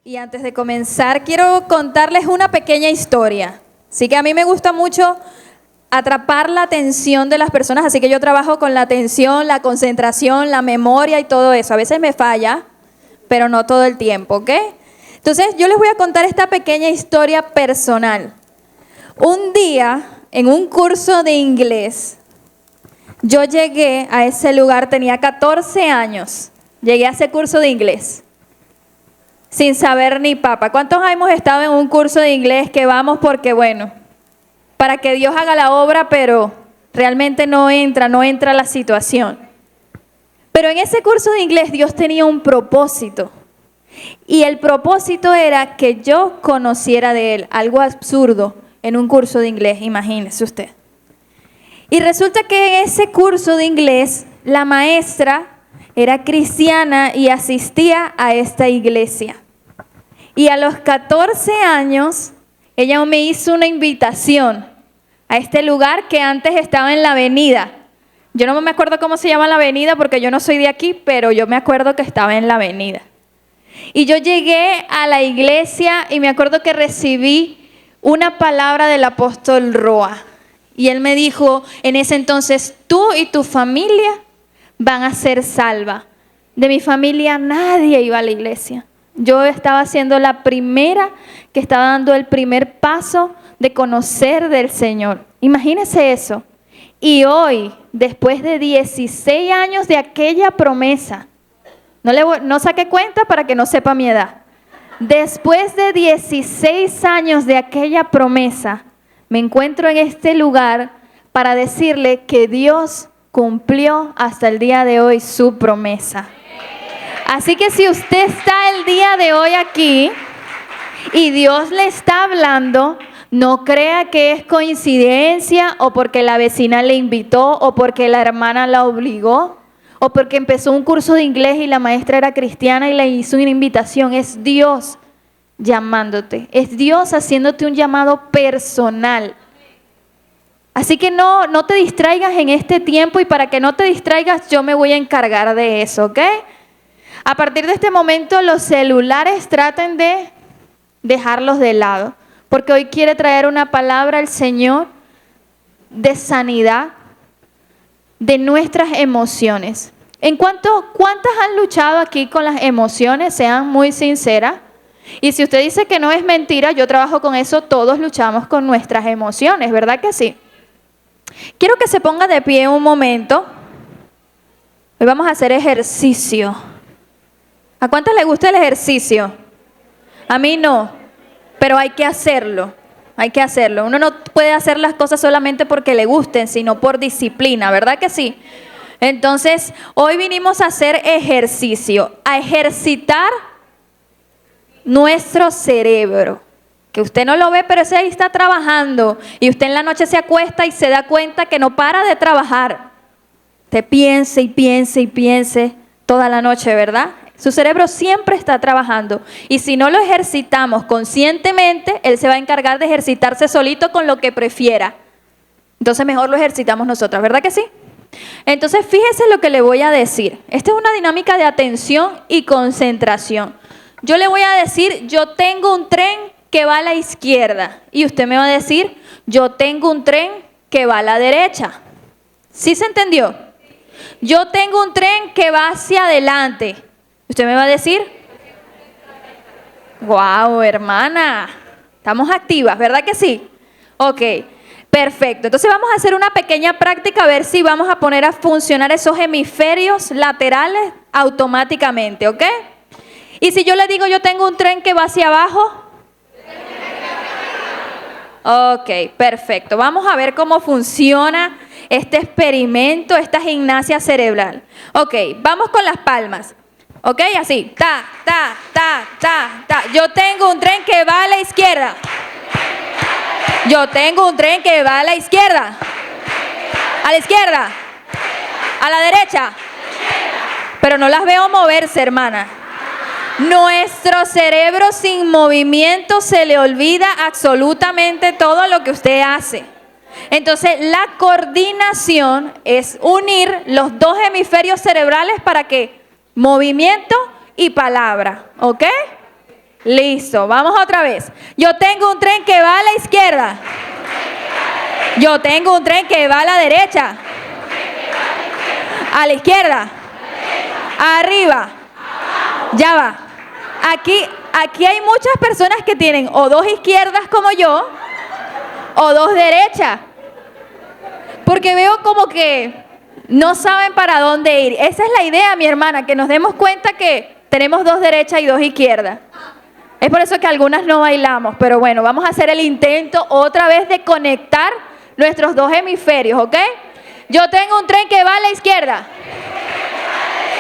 Y antes de comenzar, quiero contarles una pequeña historia. Así que a mí me gusta mucho atrapar la atención de las personas, así que yo trabajo con la atención, la concentración, la memoria y todo eso. A veces me falla, pero no todo el tiempo, ¿ok? Entonces, yo les voy a contar esta pequeña historia personal. Un día, en un curso de inglés, yo llegué a ese lugar, tenía 14 años, llegué a ese curso de inglés. Sin saber ni papa. ¿Cuántos hemos estado en un curso de inglés que vamos porque, bueno, para que Dios haga la obra, pero realmente no entra la situación? Pero en ese curso de inglés Dios tenía un propósito. Y el propósito era que yo conociera de Él. Algo absurdo en un curso de inglés, imagínese usted. Y resulta que en ese curso de inglés la maestra era cristiana y asistía a esta iglesia. Y a los 14 años, ella me hizo una invitación a este lugar que antes estaba en la avenida. Yo no me acuerdo cómo se llama la avenida porque yo no soy de aquí, pero yo me acuerdo que estaba en la avenida. Y yo llegué a la iglesia y me acuerdo que recibí una palabra del apóstol Roa. Y él me dijo en ese entonces, tú y tu familia van a ser salvas. De mi familia nadie iba a la iglesia. Yo estaba siendo la primera que estaba dando el primer paso de conocer del Señor. Imagínese eso. Y hoy, después de 16 años de aquella promesa, no saque cuenta para que no sepa mi edad. Después de 16 años de aquella promesa, me encuentro en este lugar para decirle que Dios cumplió hasta el día de hoy su promesa. Así que si usted está el día de hoy aquí y Dios le está hablando, no crea que es coincidencia o porque la vecina le invitó o porque la hermana la obligó o porque empezó un curso de inglés y la maestra era cristiana y le hizo una invitación. Es Dios llamándote, es Dios haciéndote un llamado personal. Así que no te distraigas en este tiempo y para que no te distraigas yo me voy a encargar de eso, ¿ok? A partir de este momento los celulares traten de dejarlos de lado, porque hoy quiere traer una palabra al Señor de sanidad de nuestras emociones. ¿Cuántas han luchado aquí con las emociones? Sean muy sinceras. Y si usted dice que no es mentira, yo trabajo con eso, todos luchamos con nuestras emociones, ¿verdad que sí? Quiero que se ponga de pie un momento. Hoy vamos a hacer ejercicio. ¿A cuántos les gusta el ejercicio? A mí no, pero hay que hacerlo, hay que hacerlo. Uno no puede hacer las cosas solamente porque le gusten, sino por disciplina, ¿verdad que sí? Entonces, hoy vinimos a hacer ejercicio, a ejercitar nuestro cerebro. Que usted no lo ve, pero ese ahí está trabajando. Y usted en la noche se acuesta y se da cuenta que no para de trabajar. Usted piense y piense y piense toda la noche, ¿verdad? Su cerebro siempre está trabajando y si no lo ejercitamos conscientemente, él se va a encargar de ejercitarse solito con lo que prefiera. Entonces mejor lo ejercitamos nosotras, ¿verdad que sí? Entonces fíjese lo que le voy a decir. Esta es una dinámica de atención y concentración. Yo le voy a decir, yo tengo un tren que va a la izquierda y usted me va a decir, yo tengo un tren que va a la derecha. ¿Sí se entendió? Yo tengo un tren que va hacia adelante. ¿Usted me va a decir? ¡Wow, hermana! Estamos activas, ¿verdad que sí? Ok, perfecto. Entonces vamos a hacer una pequeña práctica a ver si vamos a poner a funcionar esos hemisferios laterales automáticamente, ¿ok? Y si yo le digo yo tengo un tren que va hacia abajo. Ok, perfecto. Vamos a ver cómo funciona este experimento, esta gimnasia cerebral. Ok, vamos con las palmas. Ok, así, ta, ta, ta, ta, ta. Yo tengo un tren que va a la izquierda. Yo tengo un tren que va a la izquierda. A la izquierda. A la derecha. Pero no las veo moverse, hermana. Nuestro cerebro sin movimiento se le olvida absolutamente todo lo que usted hace. Entonces, la coordinación es unir los dos hemisferios cerebrales para que movimiento y palabra, ¿ok? Listo, vamos otra vez. Yo tengo un tren que va a la izquierda. Yo tengo un tren que va a la derecha. A la izquierda. Arriba. Ya va. Aquí hay muchas personas que tienen o dos izquierdas como yo o dos derechas. Porque veo como que no saben para dónde ir. Esa es la idea, mi hermana, que nos demos cuenta que tenemos dos derechas y dos izquierdas. Es por eso que algunas no bailamos, pero bueno, vamos a hacer el intento otra vez de conectar nuestros dos hemisferios, ¿ok? Yo tengo un tren que va a la izquierda.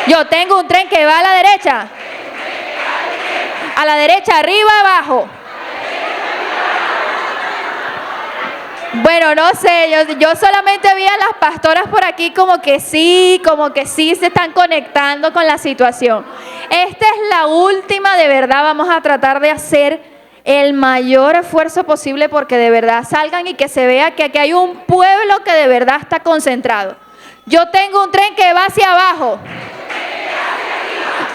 Yo tengo un tren que va a la derecha. A la derecha, arriba, abajo. Bueno, no sé, yo solamente vi a las pastoras por aquí como que sí se están conectando con la situación. Esta es la última, de verdad, vamos a tratar de hacer el mayor esfuerzo posible porque de verdad salgan y que se vea que aquí hay un pueblo que de verdad está concentrado. Yo tengo un tren que va hacia abajo.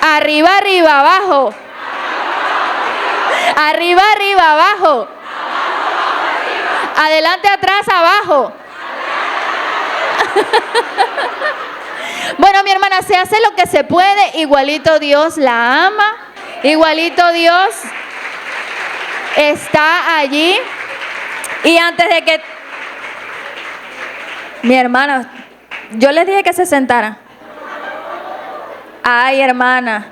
Arriba, arriba, abajo. Arriba, arriba, abajo. Adelante, atrás, abajo. Bueno, mi hermana, se hace lo que se puede. Igualito Dios la ama. Igualito Dios está allí. Y antes de que... Mi hermana, yo les dije que se sentaran. Ay, hermana.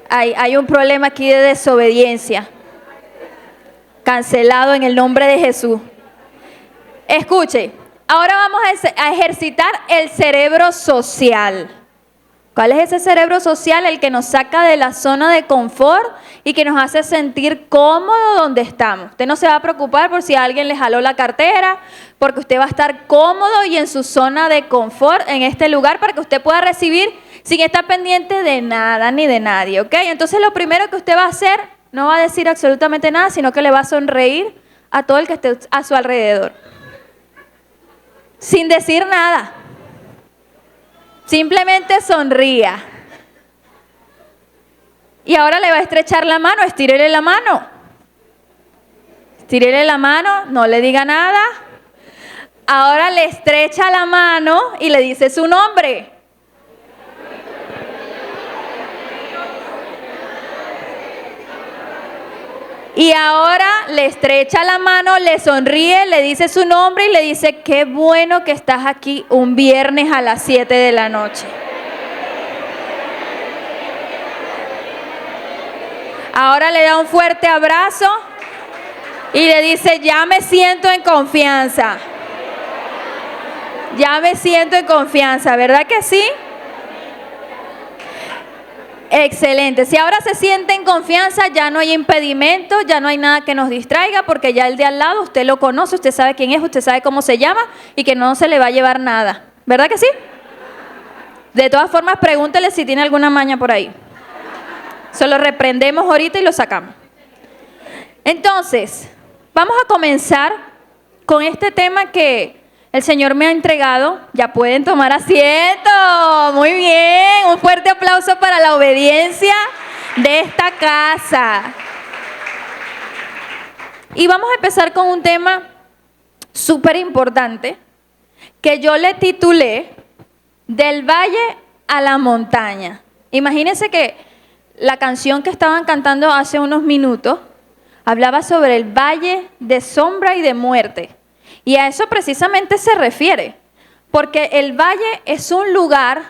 Hay un problema aquí de desobediencia. Cancelado en el nombre de Jesús. Escuche, ahora vamos a ejercitar el cerebro social. ¿Cuál es ese cerebro social? El que nos saca de la zona de confort y que nos hace sentir cómodo donde estamos. Usted no se va a preocupar por si alguien le jaló la cartera, porque usted va a estar cómodo y en su zona de confort en este lugar para que usted pueda recibir sin estar pendiente de nada ni de nadie, ¿ok? Entonces lo primero que usted va a hacer, no va a decir absolutamente nada, sino que le va a sonreír a todo el que esté a su alrededor. Sin decir nada. Simplemente sonría. Y ahora le va a estrechar la mano, estírele la mano. Estírele la mano, no le diga nada. Ahora le estrecha la mano y le dice su nombre. Y ahora le estrecha la mano, le sonríe, le dice su nombre y le dice, qué bueno que estás aquí un viernes a las 7 de la noche. Ahora le da un fuerte abrazo y le dice, ya me siento en confianza. Ya me siento en confianza, ¿verdad que sí? Excelente. Si ahora se siente en confianza, ya no hay impedimento, ya no hay nada que nos distraiga, porque ya el de al lado usted lo conoce, usted sabe quién es, usted sabe cómo se llama y que no se le va a llevar nada. ¿Verdad que sí? De todas formas, pregúntele si tiene alguna maña por ahí. Se lo reprendemos ahorita y lo sacamos. Entonces, vamos a comenzar con este tema que el Señor me ha entregado. Ya pueden tomar asiento. Muy bien. Un fuerte aplauso para la obediencia de esta casa. Y vamos a empezar con un tema súper importante que yo le titulé Del valle a la montaña. Imagínense que la canción que estaban cantando hace unos minutos hablaba sobre el valle de sombra y de muerte. Y a eso precisamente se refiere, porque el valle es un lugar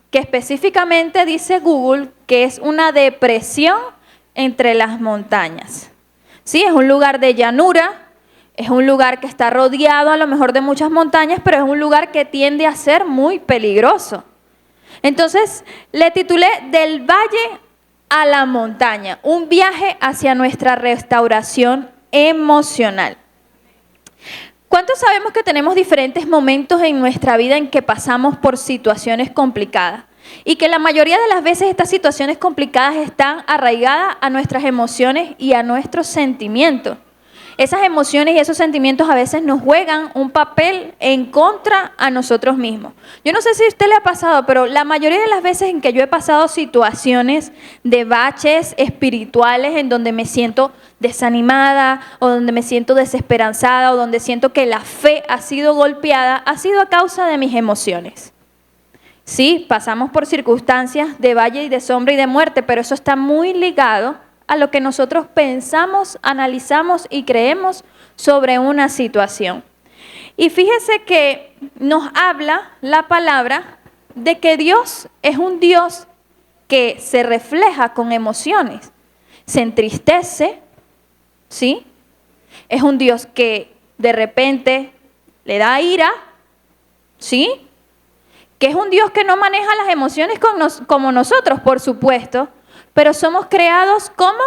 que específicamente dice Google que es una depresión entre las montañas. Sí, es un lugar de llanura, es un lugar que está rodeado a lo mejor de muchas montañas, pero es un lugar que tiende a ser muy peligroso. Entonces, le titulé Del valle a la montaña, un viaje hacia nuestra restauración emocional. ¿Cuántos sabemos que tenemos diferentes momentos en nuestra vida en que pasamos por situaciones complicadas? Y que la mayoría de las veces estas situaciones complicadas están arraigadas a nuestras emociones y a nuestros sentimientos. Esas emociones y esos sentimientos a veces nos juegan un papel en contra a nosotros mismos. Yo no sé si a usted le ha pasado, pero la mayoría de las veces en que yo he pasado situaciones de baches espirituales en donde me siento desanimada o donde me siento desesperanzada o donde siento que la fe ha sido golpeada, ha sido a causa de mis emociones. Sí, pasamos por circunstancias de valle y de sombra y de muerte, pero eso está muy ligado a lo que nosotros pensamos, analizamos y creemos sobre una situación. Y fíjese que nos habla la palabra de que Dios es un Dios que se refleja con emociones. Se entristece, ¿sí? Es un Dios que de repente le da ira, ¿sí? Que es un Dios que no maneja las emociones como nosotros, por supuesto, pero somos creados ¿cómo?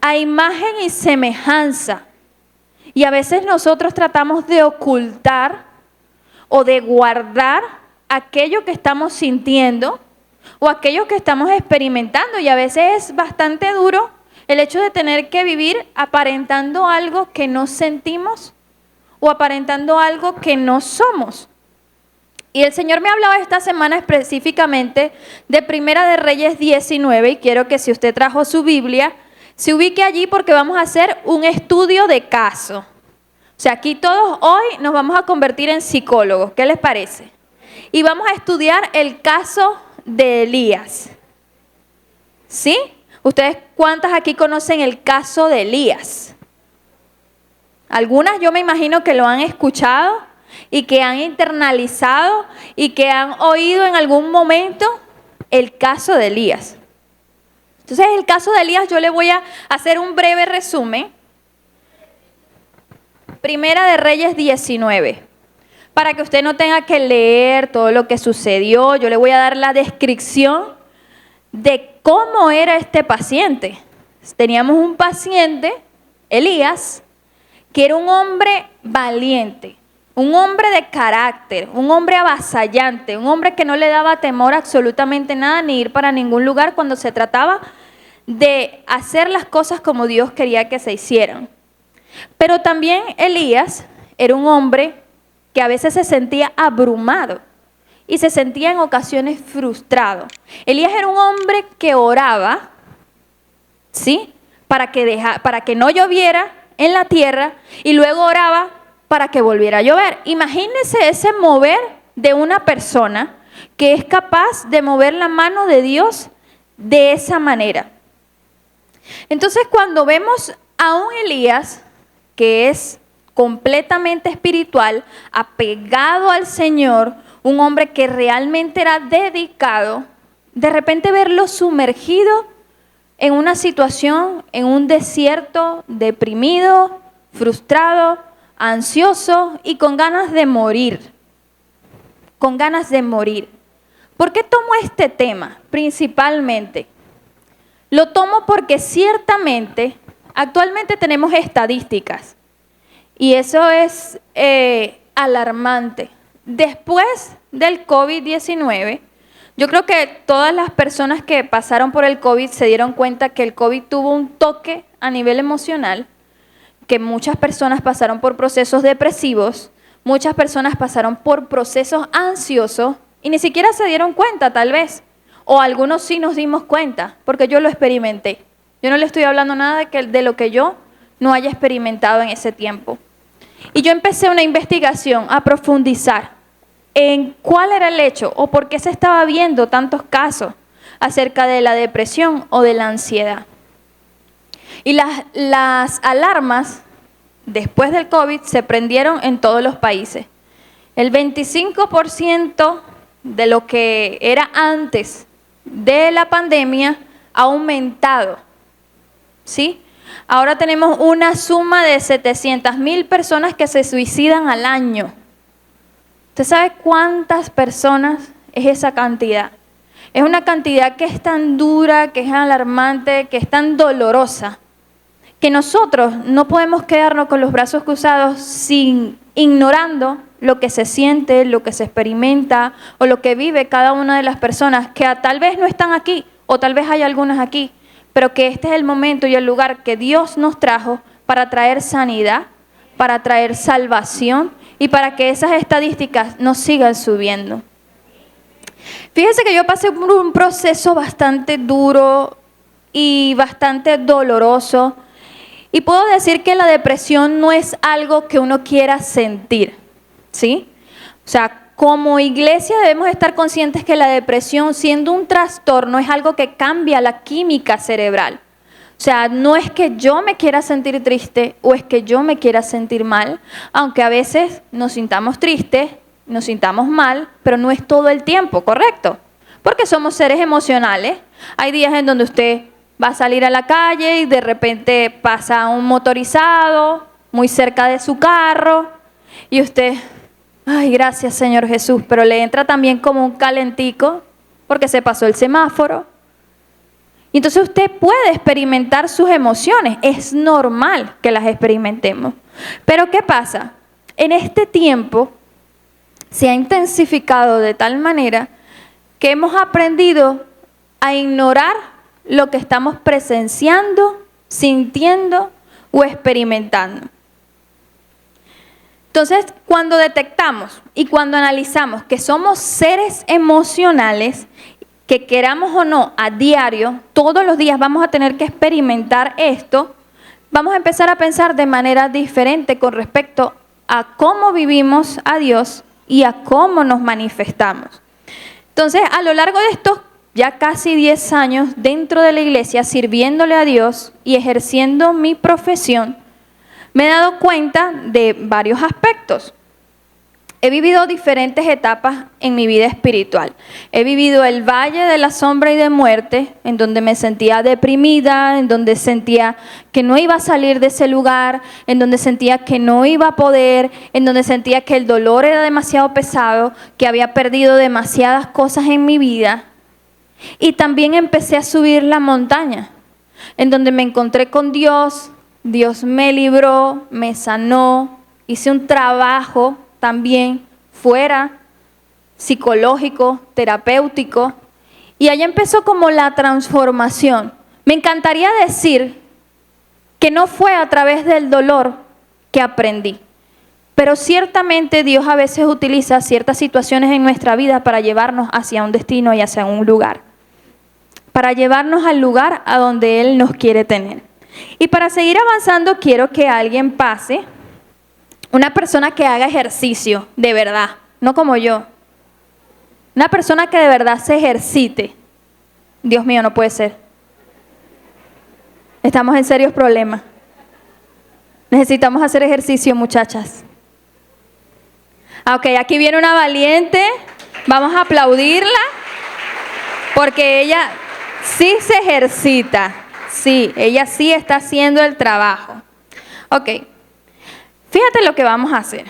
A imagen y semejanza. Y a veces nosotros tratamos de ocultar o de guardar aquello que estamos sintiendo o aquello que estamos experimentando. Y a veces es bastante duro el hecho de tener que vivir aparentando algo que no sentimos o aparentando algo que no somos. Y el Señor me ha hablado esta semana específicamente de Primera de Reyes 19 y quiero que si usted trajo su Biblia, se ubique allí porque vamos a hacer un estudio de caso. O sea, aquí todos hoy nos vamos a convertir en psicólogos, ¿qué les parece? Y vamos a estudiar el caso de Elías. ¿Sí? ¿Ustedes cuántas aquí conocen el caso de Elías? Algunas yo me imagino que lo han escuchado y que han internalizado y que han oído en algún momento el caso de Elías. Entonces, el caso de Elías yo le voy a hacer un breve resumen. Primera de Reyes 19. Para que usted no tenga que leer todo lo que sucedió, yo le voy a dar la descripción de cómo era este paciente. Teníamos un paciente, Elías, que era un hombre valiente. Un hombre de carácter, un hombre avasallante, un hombre que no le daba temor a absolutamente nada ni ir para ningún lugar cuando se trataba de hacer las cosas como Dios quería que se hicieran. Pero también Elías era un hombre que a veces se sentía abrumado y se sentía en ocasiones frustrado. Elías era un hombre que oraba, ¿sí? Para que no lloviera en la tierra y luego oraba para que volviera a llover. Imagínense ese mover de una persona que es capaz de mover la mano de Dios de esa manera. Entonces, cuando vemos a un Elías que es completamente espiritual, apegado al Señor, un hombre que realmente era dedicado, de repente verlo sumergido en una situación, en un desierto, deprimido, frustrado, ansioso y con ganas de morir. Con ganas de morir. ¿Por qué tomo este tema? Principalmente. Lo tomo porque ciertamente, actualmente tenemos estadísticas. Y eso es alarmante. Después del COVID-19, yo creo que todas las personas que pasaron por el COVID se dieron cuenta que el COVID tuvo un toque a nivel emocional, que muchas personas pasaron por procesos depresivos, muchas personas pasaron por procesos ansiosos y ni siquiera se dieron cuenta tal vez, o algunos sí nos dimos cuenta, porque yo lo experimenté. Yo no le estoy hablando nada de lo que yo no haya experimentado en ese tiempo. Y yo empecé una investigación a profundizar en cuál era el hecho o por qué se estaba viendo tantos casos acerca de la depresión o de la ansiedad. Y las alarmas después del COVID se prendieron en todos los países. El 25% de lo que era antes de la pandemia ha aumentado, ¿sí? Ahora tenemos una suma de 700,000 personas que se suicidan al año. ¿Usted sabe cuántas personas es esa cantidad? Es una cantidad que es tan dura, que es alarmante, que es tan dolorosa, que nosotros no podemos quedarnos con los brazos cruzados ignorando lo que se siente, lo que se experimenta o lo que vive cada una de las personas que tal vez no están aquí o tal vez hay algunas aquí, pero que este es el momento y el lugar que Dios nos trajo para traer sanidad, para traer salvación y para que esas estadísticas no sigan subiendo. Fíjense que yo pasé por un proceso bastante duro y bastante doloroso, y puedo decir que la depresión no es algo que uno quiera sentir, ¿sí? O sea, como iglesia debemos estar conscientes que la depresión, siendo un trastorno, es algo que cambia la química cerebral. O sea, no es que yo me quiera sentir triste o es que yo me quiera sentir mal, aunque a veces nos sintamos tristes, nos sintamos mal, pero no es todo el tiempo, ¿correcto? Porque somos seres emocionales. Hay días en donde usted va a salir a la calle y de repente pasa un motorizado muy cerca de su carro y usted, ay, gracias Señor Jesús, pero le entra también como un calentico porque se pasó el semáforo. Y entonces usted puede experimentar sus emociones, es normal que las experimentemos. Pero ¿qué pasa? En este tiempo se ha intensificado de tal manera que hemos aprendido a ignorar lo que estamos presenciando, sintiendo o experimentando. Entonces, cuando detectamos y cuando analizamos que somos seres emocionales, que queramos o no, a diario, todos los días vamos a tener que experimentar esto, vamos a empezar a pensar de manera diferente con respecto a cómo vivimos a Dios y a cómo nos manifestamos. Entonces, a lo largo de estos ya casi 10 años dentro de la iglesia, sirviéndole a Dios y ejerciendo mi profesión, me he dado cuenta de varios aspectos. He vivido diferentes etapas en mi vida espiritual. He vivido el valle de la sombra y de muerte, en donde me sentía deprimida, en donde sentía que no iba a salir de ese lugar, en donde sentía que no iba a poder, en donde sentía que el dolor era demasiado pesado, que había perdido demasiadas cosas en mi vida. Y también empecé a subir la montaña, en donde me encontré con Dios, Dios me libró, me sanó, hice un trabajo también fuera, psicológico, terapéutico, y allá empezó como la transformación. Me encantaría decir que no fue a través del dolor que aprendí, pero ciertamente Dios a veces utiliza ciertas situaciones en nuestra vida para llevarnos hacia un destino y hacia un lugar, para llevarnos al lugar a donde Él nos quiere tener. Y para seguir avanzando quiero que alguien pase. Una persona que haga ejercicio, de verdad, no como yo. Una persona que de verdad se ejercite. Dios mío, no puede ser. Estamos en serios problemas. Necesitamos hacer ejercicio, muchachas. Ok, aquí viene una valiente. Vamos a aplaudirla. Porque ella sí se ejercita. Sí, ella sí está haciendo el trabajo. Ok. Fíjate lo que vamos a hacer.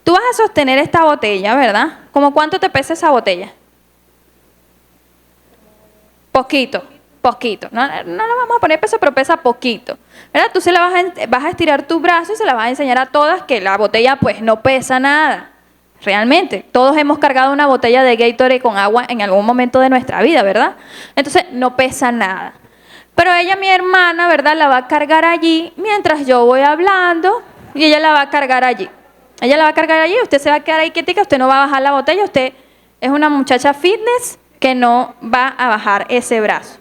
Tú vas a sostener esta botella, ¿verdad? ¿Cómo cuánto te pesa esa botella? Poquito. No le vamos a poner peso, pero pesa poquito, ¿verdad? Tú vas a estirar tu brazo y se la vas a enseñar a todas que la botella pues no pesa nada. Realmente, todos hemos cargado una botella de Gatorade con agua en algún momento de nuestra vida, ¿verdad? Entonces, no pesa nada. Pero ella, mi hermana, ¿verdad? La va a cargar allí mientras yo voy hablando. Y ella la va a cargar allí. Ella la va a cargar allí, usted se va a quedar ahí quietica, usted no va a bajar la botella, usted es una muchacha fitness que no va a bajar ese brazo.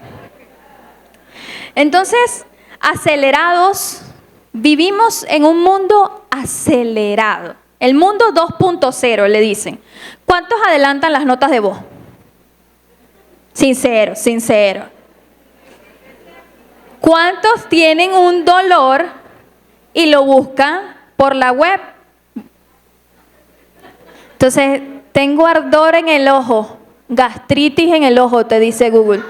Entonces, acelerados, vivimos en un mundo acelerado. El mundo 2.0 le dicen. ¿Cuántos adelantan las notas de voz? Sincero. ¿Cuántos tienen un dolor y lo buscan por la web? Entonces, tengo ardor en el ojo, gastritis en el ojo, te dice Google.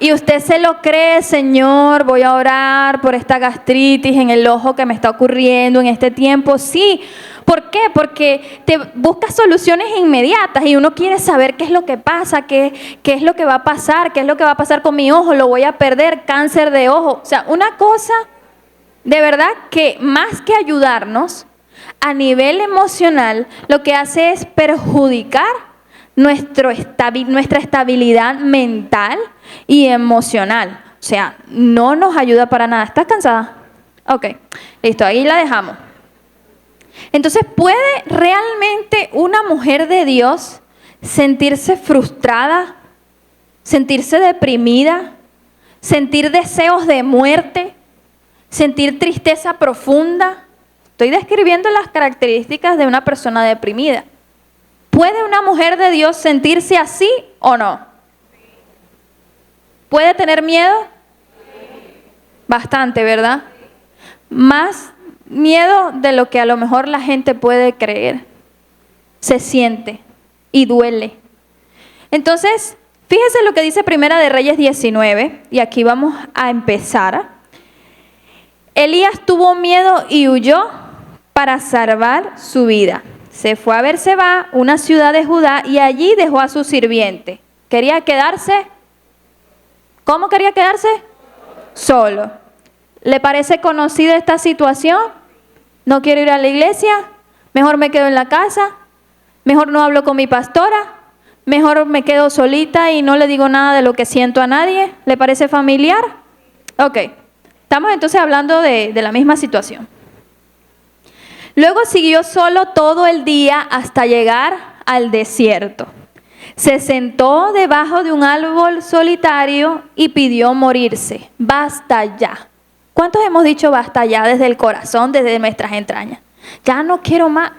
Y usted se lo cree, Señor, voy a orar por esta gastritis en el ojo que me está ocurriendo en este tiempo. Sí, ¿por qué? Porque te buscas soluciones inmediatas y uno quiere saber qué es lo que pasa, qué es lo que va a pasar, qué es lo que va a pasar con mi ojo, lo voy a perder, cáncer de ojo. O sea, una cosa de verdad que más que ayudarnos a nivel emocional, lo que hace es perjudicar nuestra estabilidad mental y emocional. O sea, no nos ayuda para nada. ¿Estás cansada? Ok, listo, ahí la dejamos. Entonces, ¿puede realmente una mujer de Dios sentirse frustrada, sentirse deprimida, sentir deseos de muerte, sentir tristeza profunda? Estoy describiendo las características de una persona deprimida. ¿Puede una mujer de Dios sentirse así o no? ¿Puede tener miedo? Bastante, ¿verdad? Más miedo de lo que a lo mejor la gente puede creer. Se siente y duele. Entonces, fíjese lo que dice Primera de Reyes 19, y aquí vamos a empezar. Elías tuvo miedo y huyó para salvar su vida. Se fue a Berseba, una ciudad de Judá, y allí dejó a su sirviente. ¿Quería quedarse? ¿Cómo quería quedarse? Solo. ¿Le parece conocida esta situación? ¿No quiero ir a la iglesia? ¿Mejor me quedo en la casa? ¿Mejor no hablo con mi pastora? ¿Mejor me quedo solita y no le digo nada de lo que siento a nadie? ¿Le parece familiar? Ok. Estamos entonces hablando de la misma situación. Luego siguió solo todo el día hasta llegar al desierto. Se sentó debajo de un árbol solitario y pidió morirse. Basta ya. ¿Cuántos hemos dicho basta ya desde el corazón, desde nuestras entrañas? Ya no quiero más.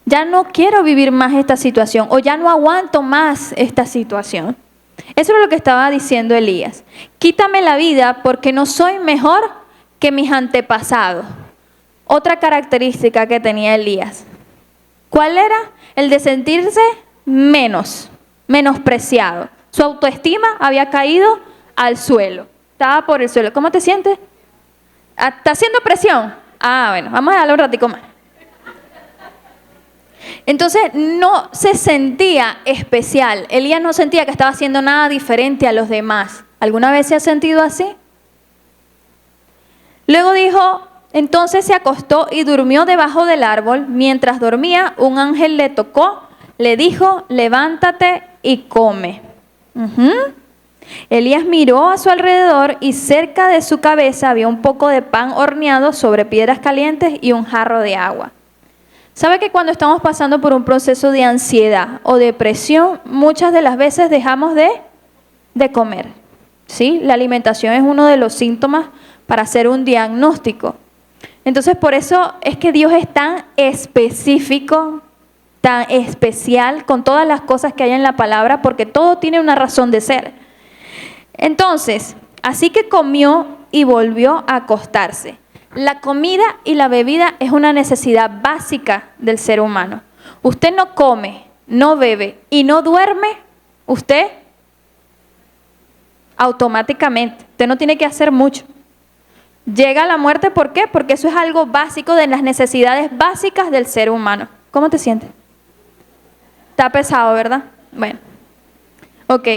Ya no quiero vivir más esta situación, o ya no aguanto más esta situación. Eso es lo que estaba diciendo Elías. Quítame la vida porque no soy mejor que mis antepasados. Otra característica que tenía Elías. ¿Cuál era? El de sentirse menospreciado. Su autoestima había caído al suelo. Estaba por el suelo. ¿Cómo te sientes? ¿Está haciendo presión? Ah, bueno, vamos a darle un ratico más. Entonces no se sentía especial. Elías no sentía que estaba haciendo nada diferente a los demás. ¿Alguna vez se ha sentido así? Luego dijo, entonces se acostó y durmió debajo del árbol. Mientras dormía, un ángel le tocó, le dijo, levántate y come. Elías miró a su alrededor y cerca de su cabeza había un poco de pan horneado sobre piedras calientes y un jarro de agua. ¿Sabe que cuando estamos pasando por un proceso de ansiedad o depresión, muchas de las veces dejamos de comer? ¿Sí? La alimentación es uno de los síntomas para hacer un diagnóstico. Entonces, por eso es que Dios es tan específico, tan especial con todas las cosas que hay en la palabra, porque todo tiene una razón de ser. Entonces, así que comió y volvió a acostarse. La comida y la bebida es una necesidad básica del ser humano. Usted no come, no bebe y no duerme, usted automáticamente, usted no tiene que hacer mucho. Llega a la muerte, ¿por qué? Porque eso es algo básico de las necesidades básicas del ser humano. ¿Cómo te sientes? Está pesado, ¿verdad? Bueno, ok.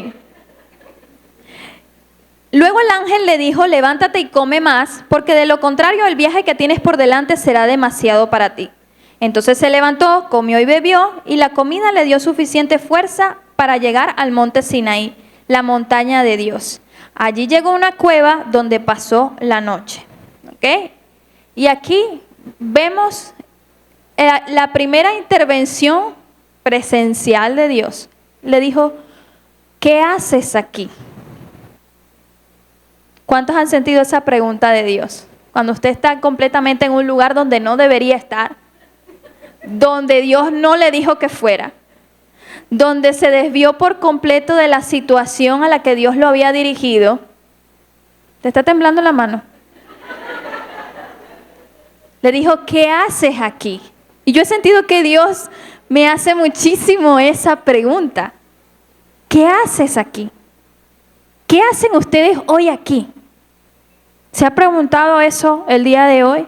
Luego el ángel le dijo, levántate y come más, porque de lo contrario el viaje que tienes por delante será demasiado para ti. Entonces se levantó, comió y bebió, y la comida le dio suficiente fuerza para llegar al monte Sinaí, la montaña de Dios. Allí llegó a una cueva donde pasó la noche. ¿Ok? Y aquí vemos la primera intervención presencial de Dios. Le dijo, ¿qué haces aquí? ¿Cuántos han sentido esa pregunta de Dios? Cuando usted está completamente en un lugar donde no debería estar, donde Dios no le dijo que fuera, donde se desvió por completo de la situación a la que Dios lo había dirigido. ¿Te está temblando la mano? Le dijo, ¿qué haces aquí? Y yo he sentido que Dios me hace muchísimo esa pregunta. ¿Qué haces aquí? ¿Qué hacen ustedes hoy aquí? ¿Se ha preguntado eso el día de hoy?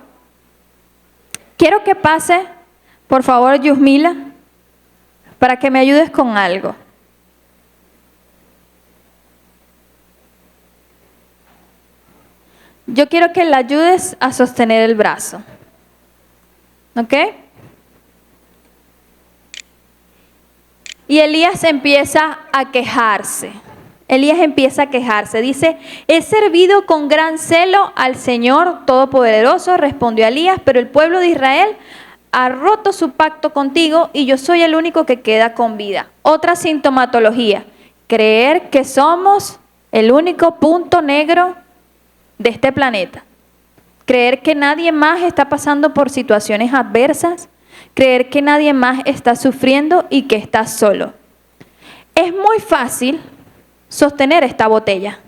Quiero que pase, por favor, Yusmila, para que me ayudes con algo. Yo quiero que la ayudes a sostener el brazo. ¿Ok? Y Elías empieza a quejarse. Elías empieza a quejarse. Dice, he servido con gran celo al Señor Todopoderoso, respondió Elías, pero el pueblo de Israel ha roto su pacto contigo y yo soy el único que queda con vida. Otra sintomatología, creer que somos el único punto negro de este planeta. Creer que nadie más está pasando por situaciones adversas. Creer que nadie más está sufriendo y que estás solo. Es muy fácil sostener esta botella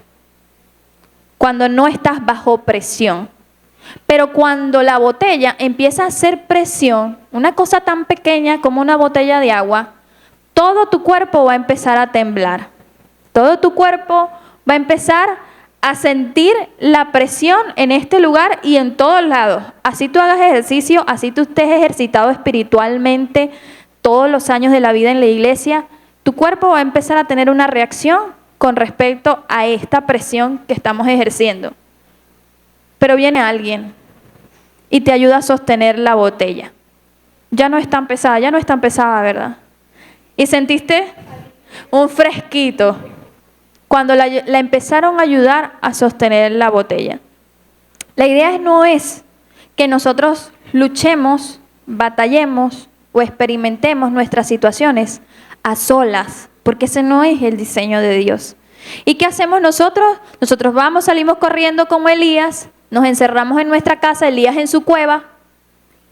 cuando no estás bajo presión. Pero cuando la botella empieza a hacer presión, una cosa tan pequeña como una botella de agua, todo tu cuerpo va a empezar a temblar. Todo tu cuerpo va a empezar a sentir la presión en este lugar y en todos lados. Así tú hagas ejercicio, así tú estés ejercitado espiritualmente todos los años de la vida en la iglesia, tu cuerpo va a empezar a tener una reacción con respecto a esta presión que estamos ejerciendo. Pero viene alguien y te ayuda a sostener la botella. Ya no es tan pesada, ¿verdad? Y sentiste un fresquito cuando la empezaron a ayudar a sostener la botella. La idea no es que nosotros luchemos, batallemos o experimentemos nuestras situaciones a solas, porque ese no es el diseño de Dios. ¿Y qué hacemos nosotros? Nosotros salimos corriendo como Elías, nos encerramos en nuestra casa, Elías en su cueva,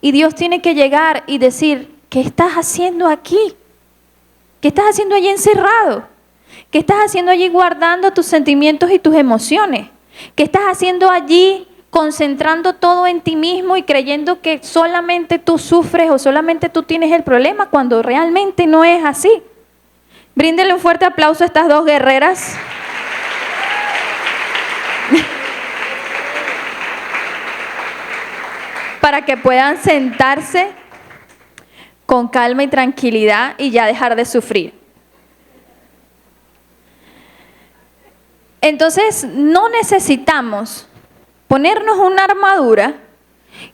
y Dios tiene que llegar y decir, ¿qué estás haciendo aquí? ¿Qué estás haciendo allí encerrado? ¿Qué estás haciendo allí guardando tus sentimientos y tus emociones? ¿Qué estás haciendo allí concentrando todo en ti mismo y creyendo que solamente tú sufres o solamente tú tienes el problema cuando realmente no es así? Bríndenle un fuerte aplauso a estas dos guerreras. Para que puedan sentarse con calma y tranquilidad y ya dejar de sufrir. Entonces, no necesitamos ponernos una armadura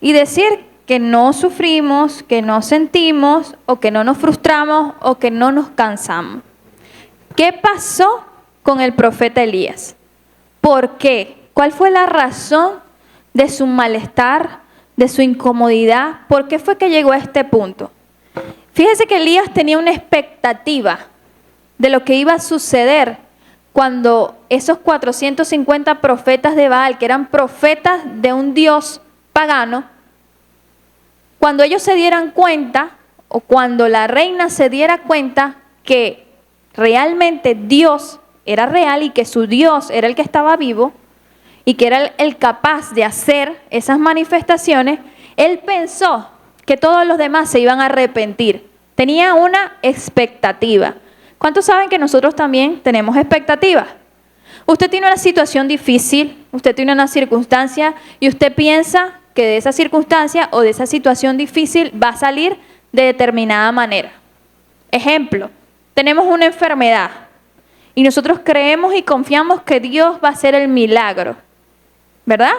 y decir que no sufrimos, que no sentimos, o que no nos frustramos, o que no nos cansamos. ¿Qué pasó con el profeta Elías? ¿Por qué? ¿Cuál fue la razón de su malestar, de su incomodidad? ¿Por qué fue que llegó a este punto? Fíjese que Elías tenía una expectativa de lo que iba a suceder cuando esos 450 profetas de Baal, que eran profetas de un dios pagano, cuando ellos se dieran cuenta, o cuando la reina se diera cuenta que realmente Dios era real y que su Dios era el que estaba vivo y que era el capaz de hacer esas manifestaciones, él pensó que todos los demás se iban a arrepentir. Tenía una expectativa. ¿Cuántos saben que nosotros también tenemos expectativas? Usted tiene una situación difícil, usted tiene una circunstancia y usted piensa que de esa circunstancia o de esa situación difícil va a salir de determinada manera. Ejemplo, tenemos una enfermedad y nosotros creemos y confiamos que Dios va a hacer el milagro, ¿verdad?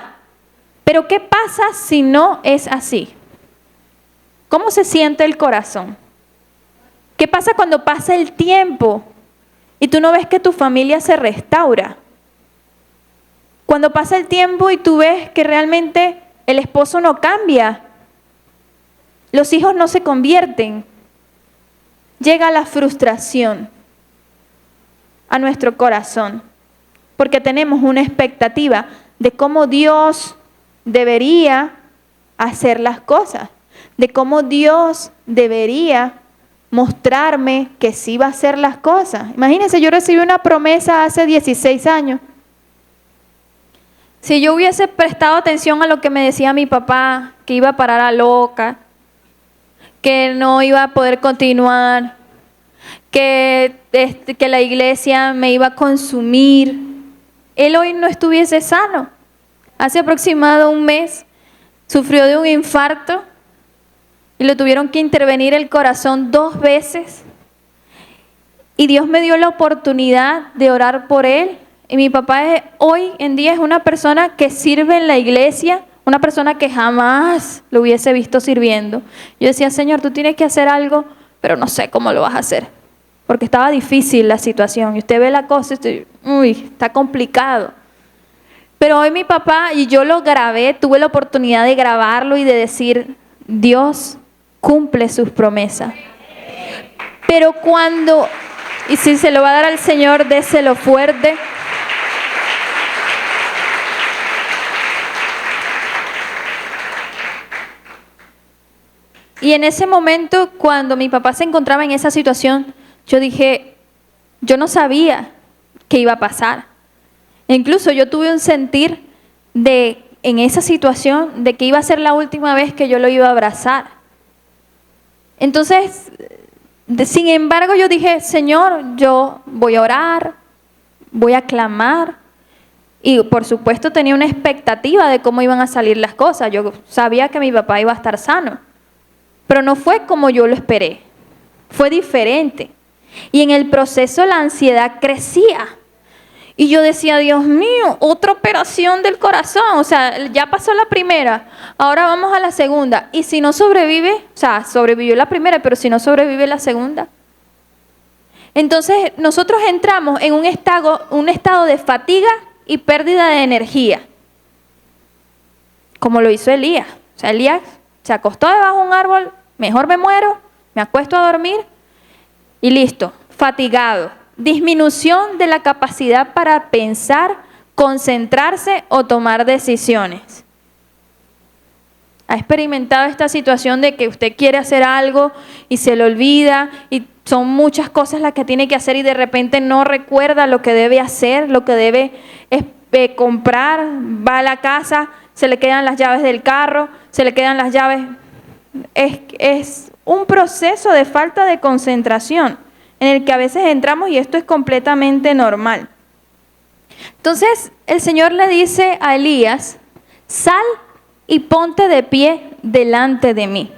Pero ¿qué pasa si no es así? ¿Cómo se siente el corazón? ¿Qué pasa cuando pasa el tiempo y tú no ves que tu familia se restaura? Cuando pasa el tiempo y tú ves que realmente el esposo no cambia, los hijos no se convierten, llega la frustración a nuestro corazón, porque tenemos una expectativa de cómo Dios debería hacer las cosas, de cómo Dios debería mostrarme que sí va a hacer las cosas. Imagínense, yo recibí una promesa hace 16 años. Si yo hubiese prestado atención a lo que me decía mi papá, que iba a parar a loca, que no iba a poder continuar, que la iglesia me iba a consumir, él hoy no estuviese sano. Hace aproximado un mes sufrió de un infarto y le tuvieron que intervenir el corazón 2 veces. Y Dios me dio la oportunidad de orar por él. Y mi papá hoy en día es una persona que sirve en la iglesia, una persona que jamás lo hubiese visto sirviendo. Yo decía, Señor, tú tienes que hacer algo, pero no sé cómo lo vas a hacer. porque estaba difícil la situación. Y usted ve la cosa y está complicado. Pero hoy mi papá, y yo lo grabé, tuve la oportunidad de grabarlo y de decir, Dios cumple sus promesas. Pero cuando, y si se lo va a dar al Señor, déselo fuerte. Y en ese momento, cuando mi papá se encontraba en esa situación, yo dije, yo no sabía qué iba a pasar. Incluso yo tuve un sentir en esa situación, de que iba a ser la última vez que yo lo iba a abrazar. Entonces, sin embargo, yo dije, Señor, yo voy a orar, voy a clamar. Y por supuesto tenía una expectativa de cómo iban a salir las cosas. Yo sabía que mi papá iba a estar sano. Pero no fue como yo lo esperé. Fue diferente. Y en el proceso la ansiedad crecía. Y yo decía, Dios mío, otra operación del corazón. O sea, ya pasó la primera, ahora vamos a la segunda. Y si no sobrevive, o sea, sobrevivió la primera, pero si no sobrevive la segunda. Entonces, nosotros entramos en un estado de fatiga y pérdida de energía. Como lo hizo Elías. O sea, Elías se acostó debajo de un árbol, mejor me muero, me acuesto a dormir y listo, fatigado. Disminución de la capacidad para pensar, concentrarse o tomar decisiones. ¿Ha experimentado esta situación de que usted quiere hacer algo y se le olvida y son muchas cosas las que tiene que hacer y de repente no recuerda lo que debe hacer, lo que debe comprar, va a la casa, se le quedan las llaves del carro, se le quedan las llaves? Es un proceso de falta de concentración en el que a veces entramos y esto es completamente normal. Entonces el Señor le dice a Elías, sal y ponte de pie delante de mí.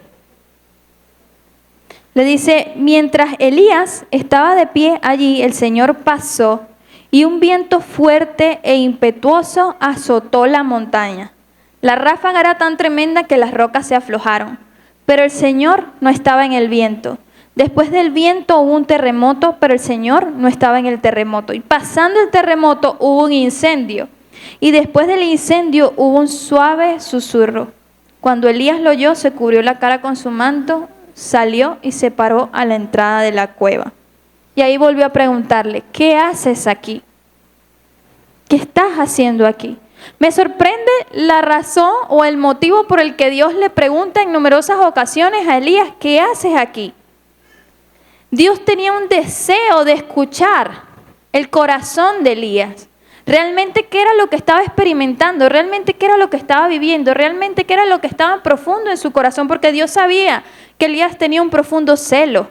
Le dice, mientras Elías estaba de pie allí, el Señor pasó y un viento fuerte e impetuoso azotó la montaña. La ráfaga era tan tremenda que las rocas se aflojaron, pero el Señor no estaba en el viento. Después del viento hubo un terremoto, pero el Señor no estaba en el terremoto. Y pasando el terremoto hubo un incendio. Y después del incendio hubo un suave susurro. Cuando Elías lo oyó, se cubrió la cara con su manto, salió y se paró a la entrada de la cueva. Y ahí volvió a preguntarle, ¿qué haces aquí? ¿Qué estás haciendo aquí? Me sorprende la razón o el motivo por el que Dios le pregunta en numerosas ocasiones a Elías, ¿qué haces aquí? Dios tenía un deseo de escuchar el corazón de Elías. Realmente qué era lo que estaba experimentando, realmente qué era lo que estaba viviendo, realmente qué era lo que estaba profundo en su corazón, porque Dios sabía que Elías tenía un profundo celo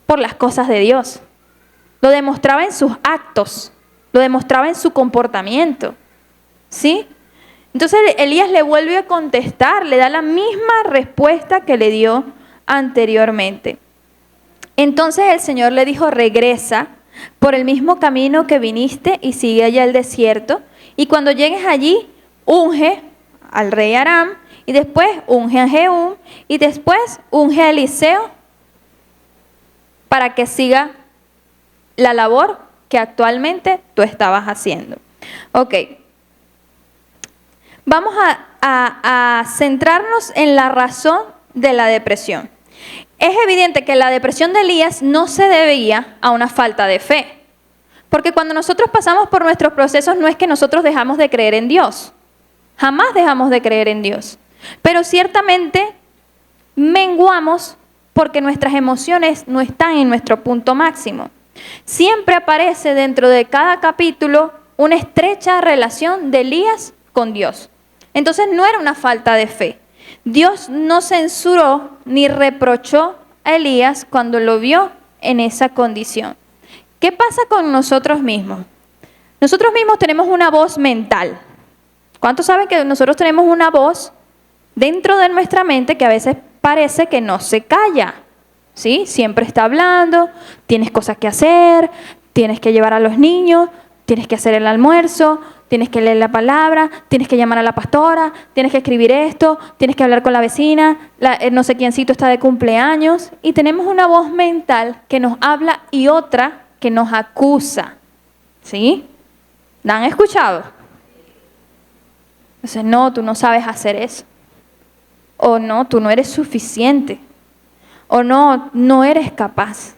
por las cosas de Dios. Lo demostraba en sus actos, lo demostraba en su comportamiento, ¿sí? Entonces Elías le vuelve a contestar, le da la misma respuesta que le dio anteriormente. Entonces el Señor le dijo, regresa por el mismo camino que viniste y sigue allá el desierto. Y cuando llegues allí, unge al rey Aram y después unge a Jehú y después unge a Eliseo para que siga la labor que actualmente tú estabas haciendo. Ok. Vamos a centrarnos en la razón de la depresión. Es evidente que la depresión de Elías no se debía a una falta de fe. Porque cuando nosotros pasamos por nuestros procesos no es que nosotros dejamos de creer en Dios. Jamás dejamos de creer en Dios. Pero ciertamente menguamos porque nuestras emociones no están en nuestro punto máximo. Siempre aparece dentro de cada capítulo una estrecha relación de Elías con Dios. Entonces no era una falta de fe. Dios no censuró ni reprochó a Elías cuando lo vio en esa condición. ¿Qué pasa con nosotros mismos? Nosotros mismos tenemos una voz mental. ¿Cuántos saben que nosotros tenemos una voz dentro de nuestra mente que a veces parece que no se calla? ¿Sí? Siempre está hablando, tienes cosas que hacer, tienes que llevar a los niños, tienes que hacer el almuerzo, tienes que leer la palabra, tienes que llamar a la pastora, tienes que escribir esto, tienes que hablar con la vecina, no sé quiéncito está de cumpleaños. Y tenemos una voz mental que nos habla y otra que nos acusa. ¿Sí? ¿La han escuchado? Entonces, no, tú no sabes hacer eso. O no, tú no eres suficiente. O no, no eres capaz.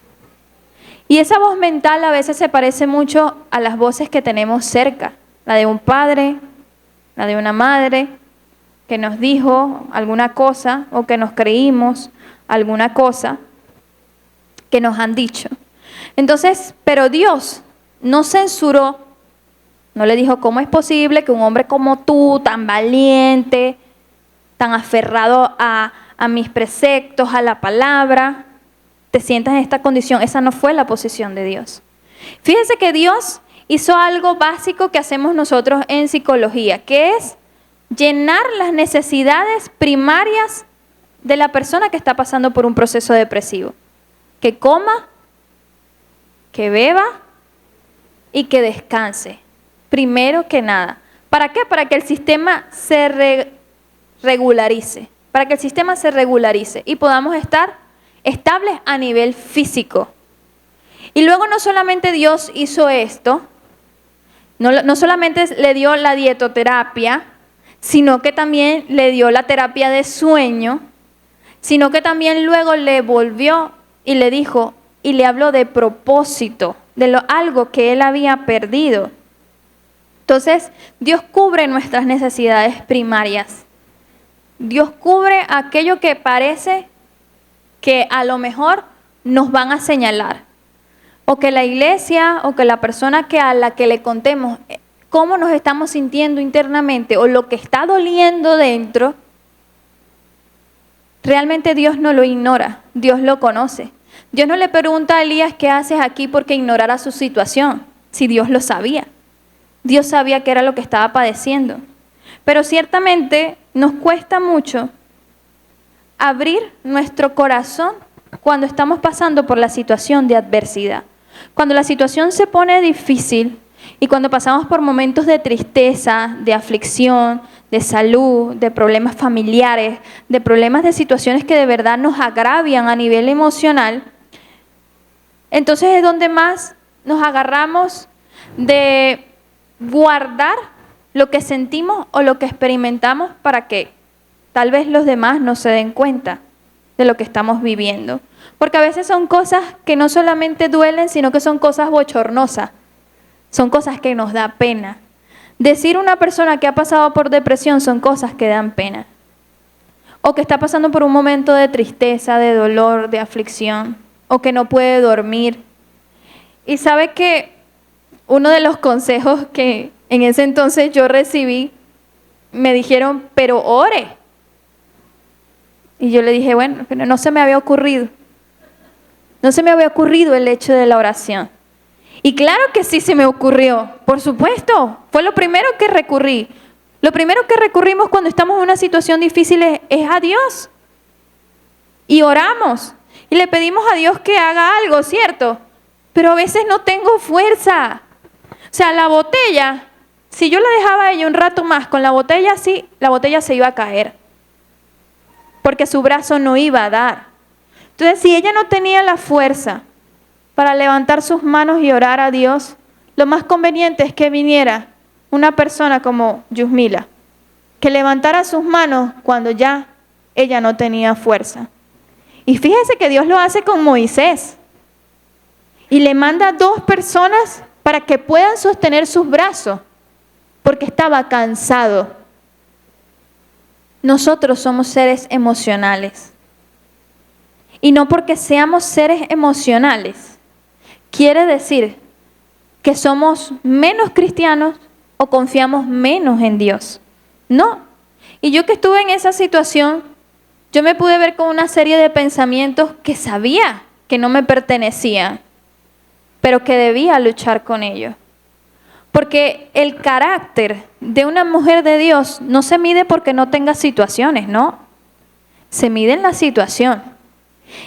Y esa voz mental a veces se parece mucho a las voces que tenemos cerca. La de un padre, la de una madre, que nos dijo alguna cosa o que nos creímos alguna cosa que nos han dicho. Entonces, pero Dios no censuró, no le dijo, ¿cómo es posible que un hombre como tú, tan valiente, tan aferrado a mis preceptos, a la palabra, te sientas en esta condición? Esa no fue la posición de Dios. Fíjense que Dios hizo algo básico que hacemos nosotros en psicología, que es llenar las necesidades primarias de la persona que está pasando por un proceso depresivo. Que coma, que beba y que descanse. Primero que nada. ¿Para qué? Para que el sistema se regularice. Para que el sistema se regularice y podamos estar estables a nivel físico. Y luego no solamente Dios hizo esto, no solamente le dio la dietoterapia, sino que también le dio la terapia de sueño, sino que también luego le volvió y le dijo y le habló de propósito, de algo que él había perdido. Entonces, Dios cubre nuestras necesidades primarias. Dios cubre aquello que parece que a lo mejor nos van a señalar. O que la iglesia o que la persona a la que le contemos cómo nos estamos sintiendo internamente o lo que está doliendo dentro, realmente Dios no lo ignora, Dios lo conoce. Dios no le pregunta a Elías qué haces aquí porque ignorara su situación, si Dios lo sabía. Dios sabía qué era lo que estaba padeciendo. Pero ciertamente nos cuesta mucho abrir nuestro corazón cuando estamos pasando por la situación de adversidad. Cuando la situación se pone difícil y cuando pasamos por momentos de tristeza, de aflicción, de salud, de problemas familiares, de problemas de situaciones que de verdad nos agravian a nivel emocional, entonces es donde más nos agarramos de guardar lo que sentimos o lo que experimentamos para que tal vez los demás no se den cuenta de lo que estamos viviendo. Porque a veces son cosas que no solamente duelen, sino que son cosas bochornosas. Son cosas que nos da pena. Decir a una persona que ha pasado por depresión son cosas que dan pena. O que está pasando por un momento de tristeza, de dolor, de aflicción. O que no puede dormir. Y sabe que uno de los consejos que en ese entonces yo recibí, me dijeron, pero ore. Y yo le dije, bueno, pero no se me había ocurrido. No se me había ocurrido el hecho de la oración. Y claro que sí se me ocurrió, por supuesto. Fue lo primero que recurrí. Lo primero que recurrimos cuando estamos en una situación difícil es a Dios. Y oramos. Y le pedimos a Dios que haga algo, ¿cierto? Pero a veces no tengo fuerza. O sea, la botella, si yo la dejaba a ella un rato más con la botella así, la botella se iba a caer. Porque su brazo no iba a dar. Entonces, si ella no tenía la fuerza para levantar sus manos y orar a Dios, lo más conveniente es que viniera una persona como Yusmila, que levantara sus manos cuando ya ella no tenía fuerza. Y fíjese que Dios lo hace con Moisés. Y le manda 2 personas para que puedan sostener sus brazos, porque estaba cansado. Nosotros somos seres emocionales. Y no porque seamos seres emocionales, quiere decir que somos menos cristianos o confiamos menos en Dios. No. Y yo que estuve en esa situación, yo me pude ver con una serie de pensamientos que sabía que no me pertenecían, pero que debía luchar con ellos. Porque el carácter de una mujer de Dios no se mide porque no tenga situaciones, ¿no? Se mide en la situación.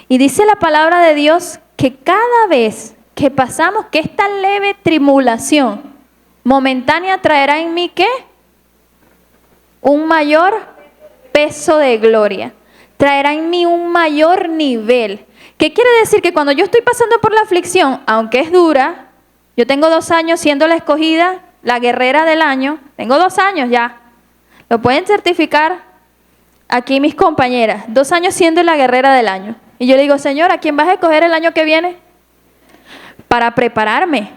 Y dice la palabra de Dios que cada vez que pasamos, que esta leve tribulación momentánea traerá en mí ¿qué? Un mayor peso de gloria. Traerá en mí un mayor nivel. ¿Qué quiere decir? Que cuando yo estoy pasando por la aflicción, aunque es dura, yo tengo 2 años siendo la escogida, la guerrera del año, tengo 2 años ya. Lo pueden certificar aquí mis compañeras, 2 años siendo la guerrera del año. Y yo le digo, Señor, ¿a quién vas a escoger el año que viene? Para prepararme.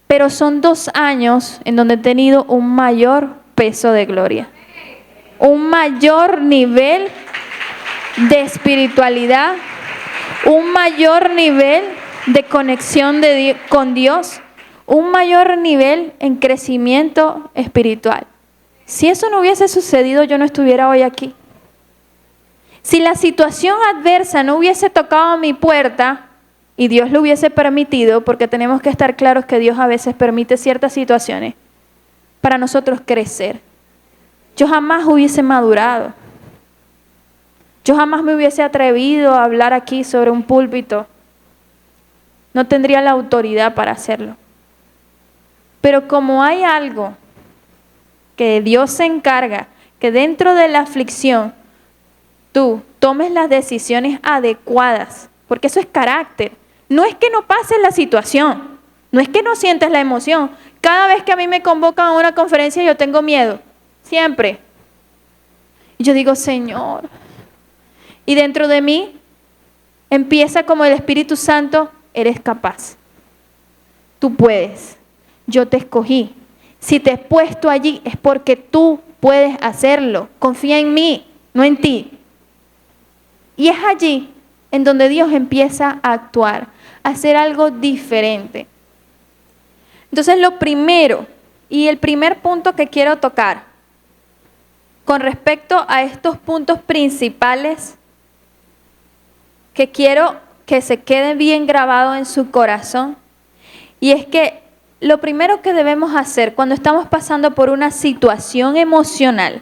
Pero son 2 años en donde he tenido un mayor peso de gloria. Un mayor nivel de espiritualidad. Un mayor nivel de conexión con Dios. Un mayor nivel en crecimiento espiritual. Si eso no hubiese sucedido, yo no estuviera hoy aquí. Si la situación adversa no hubiese tocado mi puerta y Dios lo hubiese permitido, porque tenemos que estar claros que Dios a veces permite ciertas situaciones para nosotros crecer, yo jamás hubiese madurado. Yo jamás me hubiese atrevido a hablar aquí sobre un púlpito. No tendría la autoridad para hacerlo. Pero como hay algo que Dios se encarga, que dentro de la aflicción tú tomes las decisiones adecuadas, porque eso es carácter. No es que no pases la situación, no es que no sientes la emoción. Cada vez que a mí me convocan a una conferencia yo tengo miedo, siempre. Y yo digo, Señor, y dentro de mí empieza como el Espíritu Santo, eres capaz. Tú puedes, yo te escogí. Si te he puesto allí es porque tú puedes hacerlo. Confía en mí, no en ti. Y es allí en donde Dios empieza a actuar, a hacer algo diferente. Entonces lo primero, y el primer punto que quiero tocar, con respecto a estos puntos principales, que quiero que se queden bien grabados en su corazón, y es que lo primero que debemos hacer cuando estamos pasando por una situación emocional,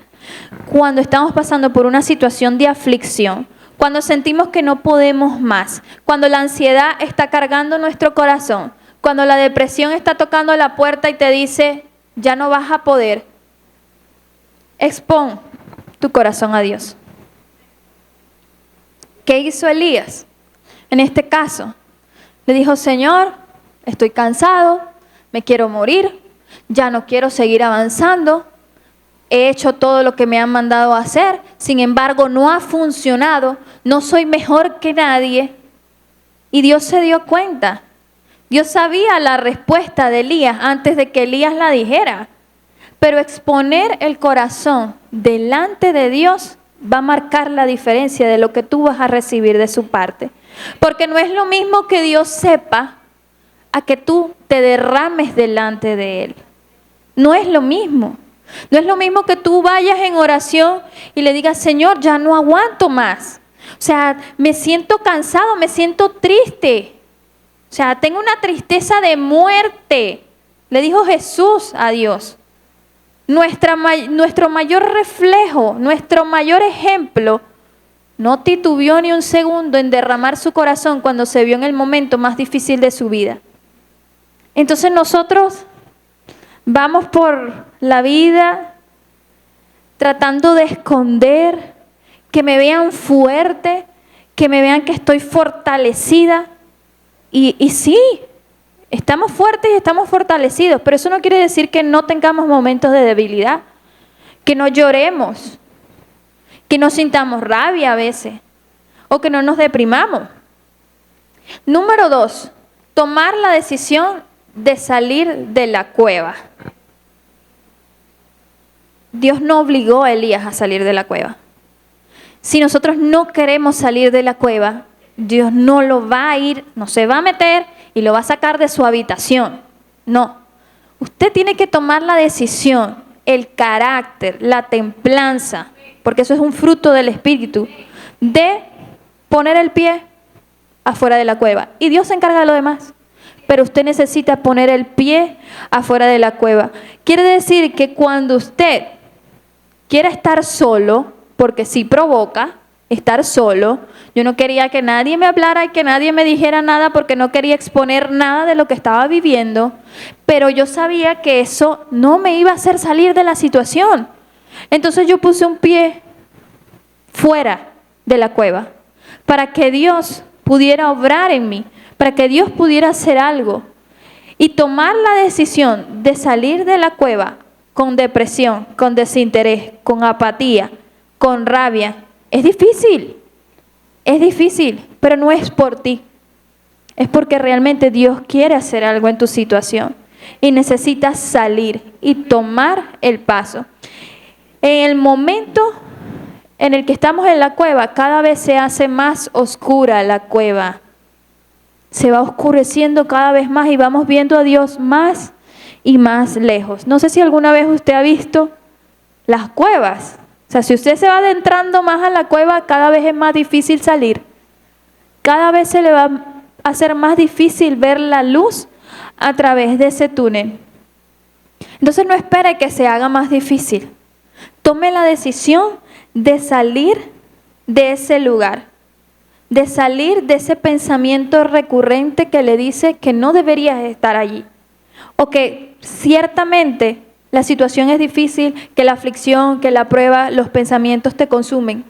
cuando estamos pasando por una situación de aflicción, cuando sentimos que no podemos más, cuando la ansiedad está cargando nuestro corazón, cuando la depresión está tocando la puerta y te dice, ya no vas a poder, expón tu corazón a Dios. ¿Qué hizo Elías? En este caso, le dijo, Señor, estoy cansado, me quiero morir, ya no quiero seguir avanzando, he hecho todo lo que me han mandado a hacer, sin embargo no ha funcionado, no soy mejor que nadie. Y Dios se dio cuenta. Dios sabía la respuesta de Elías antes de que Elías la dijera. Pero exponer el corazón delante de Dios va a marcar la diferencia de lo que tú vas a recibir de su parte. Porque no es lo mismo que Dios sepa a que tú te derrames delante de Él. No es lo mismo. No es lo mismo que tú vayas en oración y le digas, Señor, ya no aguanto más. O sea, me siento cansado, me siento triste. O sea, tengo una tristeza de muerte. Le dijo Jesús a Dios. Nuestro mayor reflejo, nuestro mayor ejemplo, no titubeó ni un segundo en derramar su corazón cuando se vio en el momento más difícil de su vida. Entonces nosotros vamos por la vida tratando de esconder, que me vean fuerte, que me vean que estoy fortalecida. Y sí, estamos fuertes y estamos fortalecidos, pero eso no quiere decir que no tengamos momentos de debilidad, que no lloremos, que no sintamos rabia a veces, o que no nos deprimamos. Número 2, tomar la decisión de salir de la cueva. Dios no obligó a Elías a salir de la cueva. Si nosotros no queremos salir de la cueva, Dios no lo va a ir, no se va a meter y lo va a sacar de su habitación. No. Usted tiene que tomar la decisión, el carácter, la templanza, porque eso es un fruto del Espíritu, de poner el pie afuera de la cueva. Y Dios se encarga de lo demás. Pero usted necesita poner el pie afuera de la cueva. Quiere decir que cuando usted quiera estar solo, porque sí provoca, estar solo. Yo no quería que nadie me hablara y que nadie me dijera nada porque no quería exponer nada de lo que estaba viviendo. Pero yo sabía que eso no me iba a hacer salir de la situación. Entonces yo puse un pie fuera de la cueva para que Dios pudiera obrar en mí, para que Dios pudiera hacer algo. Y tomar la decisión de salir de la cueva con depresión, con desinterés, con apatía, con rabia, es difícil, pero no es por ti. Es porque realmente Dios quiere hacer algo en tu situación y necesitas salir y tomar el paso. En el momento en el que estamos en la cueva, cada vez se hace más oscura la cueva. Se va oscureciendo cada vez más y vamos viendo a Dios más y más lejos. No sé si alguna vez usted ha visto las cuevas. O sea, si usted se va adentrando más a la cueva, cada vez es más difícil salir. Cada vez se le va a hacer más difícil ver la luz a través de ese túnel. Entonces no espere que se haga más difícil. Tome la decisión de salir de ese lugar, de salir de ese pensamiento recurrente que le dice que no deberías estar allí, o que ciertamente la situación es difícil, que la aflicción, que la prueba, los pensamientos te consumen,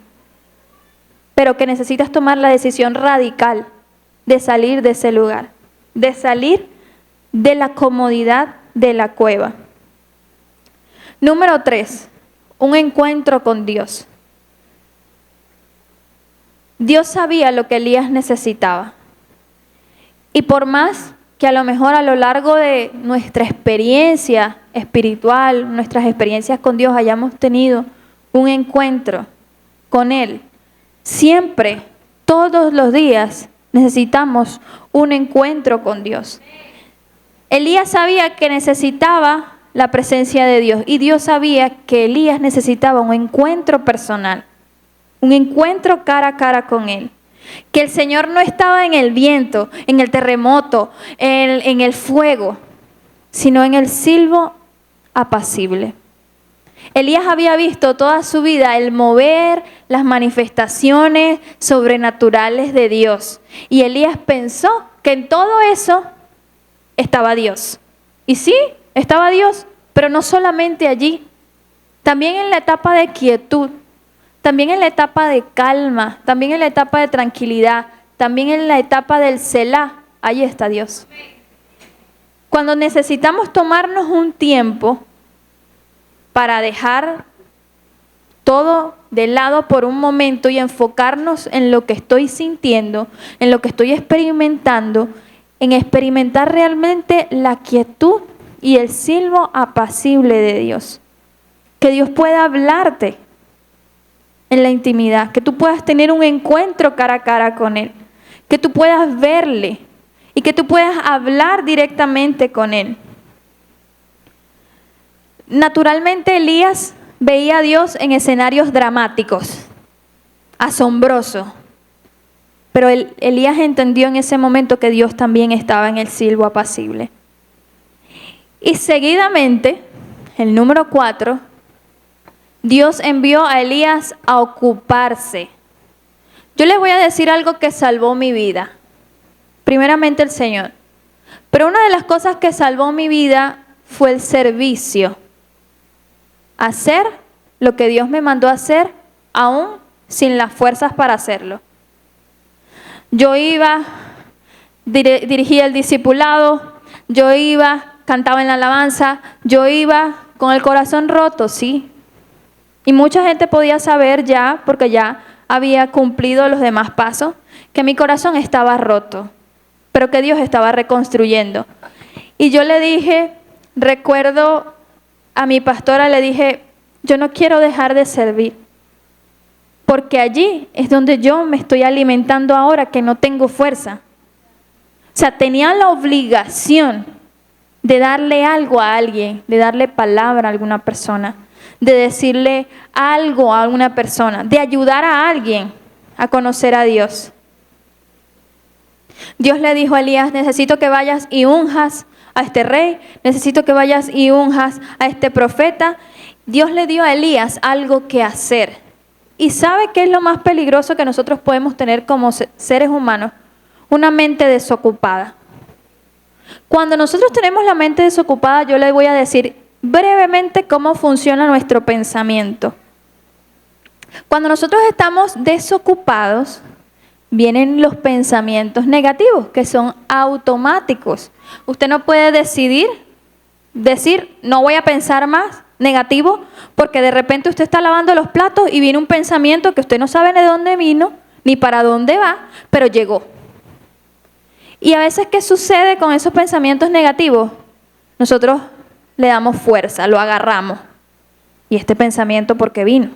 pero que necesitas tomar la decisión radical de salir de ese lugar, de salir de la comodidad de la cueva. Número 3, un encuentro con Dios. Dios sabía lo que Elías necesitaba. Y por más que a lo mejor a lo largo de nuestra experiencia espiritual, nuestras experiencias con Dios, hayamos tenido un encuentro con Él, siempre, todos los días, necesitamos un encuentro con Dios. Elías sabía que necesitaba la presencia de Dios y Dios sabía que Elías necesitaba un encuentro personal. Un encuentro cara a cara con Él. Que el Señor no estaba en el viento, en el terremoto, en el fuego, sino en el silbo apacible. Elías había visto toda su vida el mover, las manifestaciones sobrenaturales de Dios. Y Elías pensó que en todo eso estaba Dios. Y sí, estaba Dios, pero no solamente allí, también en la etapa de quietud. También en la etapa de calma, también en la etapa de tranquilidad, también en la etapa del Selah, ahí está Dios. Cuando necesitamos tomarnos un tiempo para dejar todo de lado por un momento y enfocarnos en lo que estoy sintiendo, en lo que estoy experimentando, en experimentar realmente la quietud y el silbo apacible de Dios. Que Dios pueda hablarte en la intimidad, que tú puedas tener un encuentro cara a cara con Él, que tú puedas verle y que tú puedas hablar directamente con Él. Naturalmente Elías veía a Dios en escenarios dramáticos, asombrosos, pero Elías entendió en ese momento que Dios también estaba en el silbo apacible. Y seguidamente, el número 4, Dios envió a Elías a ocuparse. Yo les voy a decir algo que salvó mi vida. Primeramente el Señor. Pero una de las cosas que salvó mi vida fue el servicio. Hacer lo que Dios me mandó a hacer, aún sin las fuerzas para hacerlo. Yo iba, dirigía el discipulado, yo iba, cantaba en la alabanza, yo iba con el corazón roto, sí. Y mucha gente podía saber ya, porque ya había cumplido los demás pasos, que mi corazón estaba roto, pero que Dios estaba reconstruyendo. Y yo le dije, recuerdo a mi pastora, le dije, yo no quiero dejar de servir, porque allí es donde yo me estoy alimentando ahora que no tengo fuerza. O sea, tenía la obligación de darle algo a alguien, de darle palabra a alguna persona, de decirle algo a alguna persona, de ayudar a alguien a conocer a Dios. Dios le dijo a Elías, necesito que vayas y unjas a este rey, necesito que vayas y unjas a este profeta. Dios le dio a Elías algo que hacer. ¿Y sabe qué es lo más peligroso que nosotros podemos tener como seres humanos? Una mente desocupada. Cuando nosotros tenemos la mente desocupada, yo le voy a decir brevemente cómo funciona nuestro pensamiento. Cuando nosotros estamos desocupados, vienen los pensamientos negativos, que son automáticos. Usted no puede decir, no voy a pensar más negativo, porque de repente usted está lavando los platos y viene un pensamiento que usted no sabe de dónde vino, ni para dónde va, pero llegó. Y a veces, ¿qué sucede con esos pensamientos negativos? Nosotros le damos fuerza, lo agarramos. ¿Y este pensamiento por qué vino?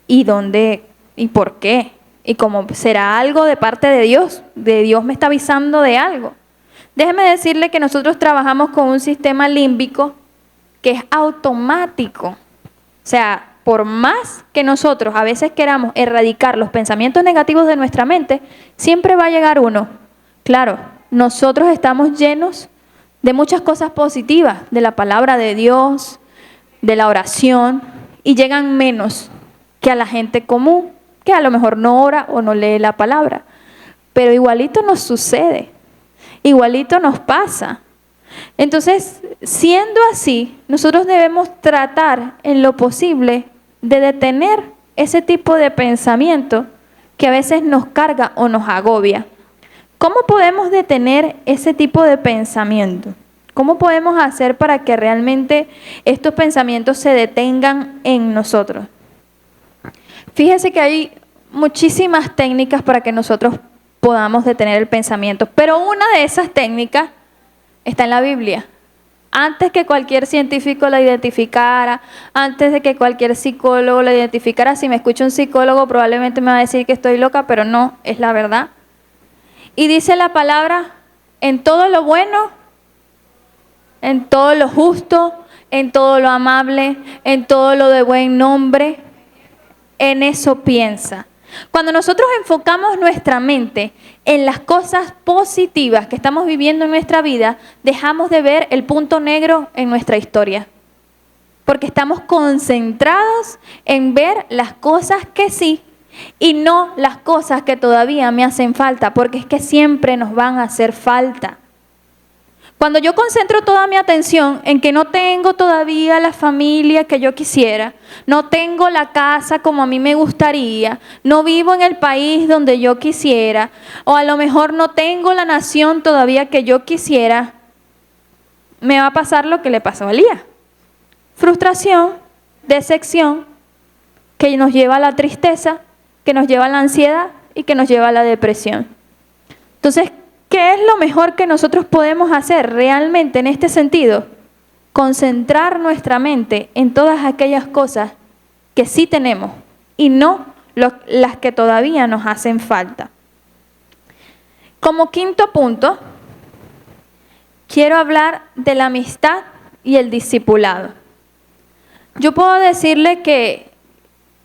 ¿Y dónde? ¿Y por qué? ¿Y cómo será algo de parte de Dios? ¿De Dios me está avisando de algo? Déjeme decirle que nosotros trabajamos con un sistema límbico que es automático. O sea, por más que nosotros a veces queramos erradicar los pensamientos negativos de nuestra mente, siempre va a llegar uno. Claro, nosotros estamos llenos de muchas cosas positivas, de la palabra de Dios, de la oración, y llegan menos que a la gente común, que a lo mejor no ora o no lee la palabra. Pero igualito nos sucede, igualito nos pasa. Entonces, siendo así, nosotros debemos tratar en lo posible de detener ese tipo de pensamiento que a veces nos carga o nos agobia. ¿Cómo podemos detener ese tipo de pensamiento? ¿Cómo podemos hacer para que realmente estos pensamientos se detengan en nosotros? Fíjese que hay muchísimas técnicas para que nosotros podamos detener el pensamiento, pero una de esas técnicas está en la Biblia. Antes que cualquier científico la identificara, antes de que cualquier psicólogo la identificara, si me escucha un psicólogo probablemente me va a decir que estoy loca, pero no, es la verdad. Y dice la palabra, en todo lo bueno, en todo lo justo, en todo lo amable, en todo lo de buen nombre, en eso piensa. Cuando nosotros enfocamos nuestra mente en las cosas positivas que estamos viviendo en nuestra vida, dejamos de ver el punto negro en nuestra historia. Porque estamos concentrados en ver las cosas que sí y no las cosas que todavía me hacen falta, porque es que siempre nos van a hacer falta. Cuando yo concentro toda mi atención en que no tengo todavía la familia que yo quisiera, no tengo la casa como a mí me gustaría, no vivo en el país donde yo quisiera, o a lo mejor no tengo la nación todavía que yo quisiera, me va a pasar lo que le pasó a Elías. Frustración, decepción, que nos lleva a la tristeza, que nos lleva a la ansiedad y que nos lleva a la depresión. Entonces, ¿qué es lo mejor que nosotros podemos hacer realmente en este sentido? Concentrar nuestra mente en todas aquellas cosas que sí tenemos y no las que todavía nos hacen falta. Como quinto punto, quiero hablar de la amistad y el discipulado. Yo puedo decirle que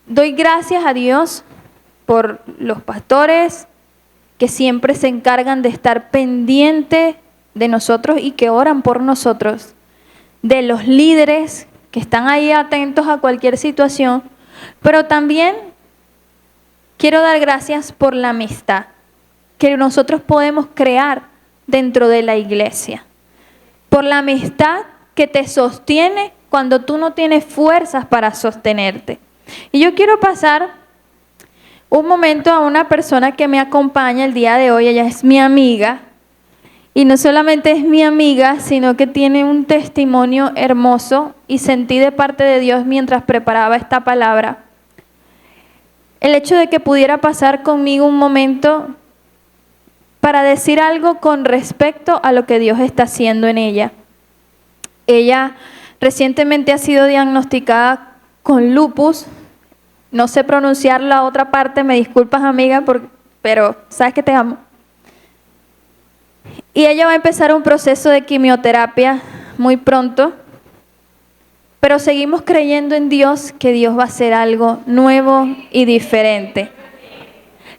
doy gracias a Dios por los pastores que siempre se encargan de estar pendiente de nosotros y que oran por nosotros, de los líderes que están ahí atentos a cualquier situación, pero también quiero dar gracias por la amistad que nosotros podemos crear dentro de la iglesia, por la amistad que te sostiene cuando tú no tienes fuerzas para sostenerte. Y yo quiero pasar un momento a una persona que me acompaña el día de hoy. Ella es mi amiga, y no solamente es mi amiga, sino que tiene un testimonio hermoso, y sentí de parte de Dios mientras preparaba esta palabra el hecho de que pudiera pasar conmigo un momento para decir algo con respecto a lo que Dios está haciendo en ella. Ella recientemente ha sido diagnosticada con lupus. No sé pronunciar la otra parte, me disculpas, amiga, pero sabes que te amo. Y ella va a empezar un proceso de quimioterapia muy pronto, pero seguimos creyendo en Dios, que Dios va a hacer algo nuevo y diferente.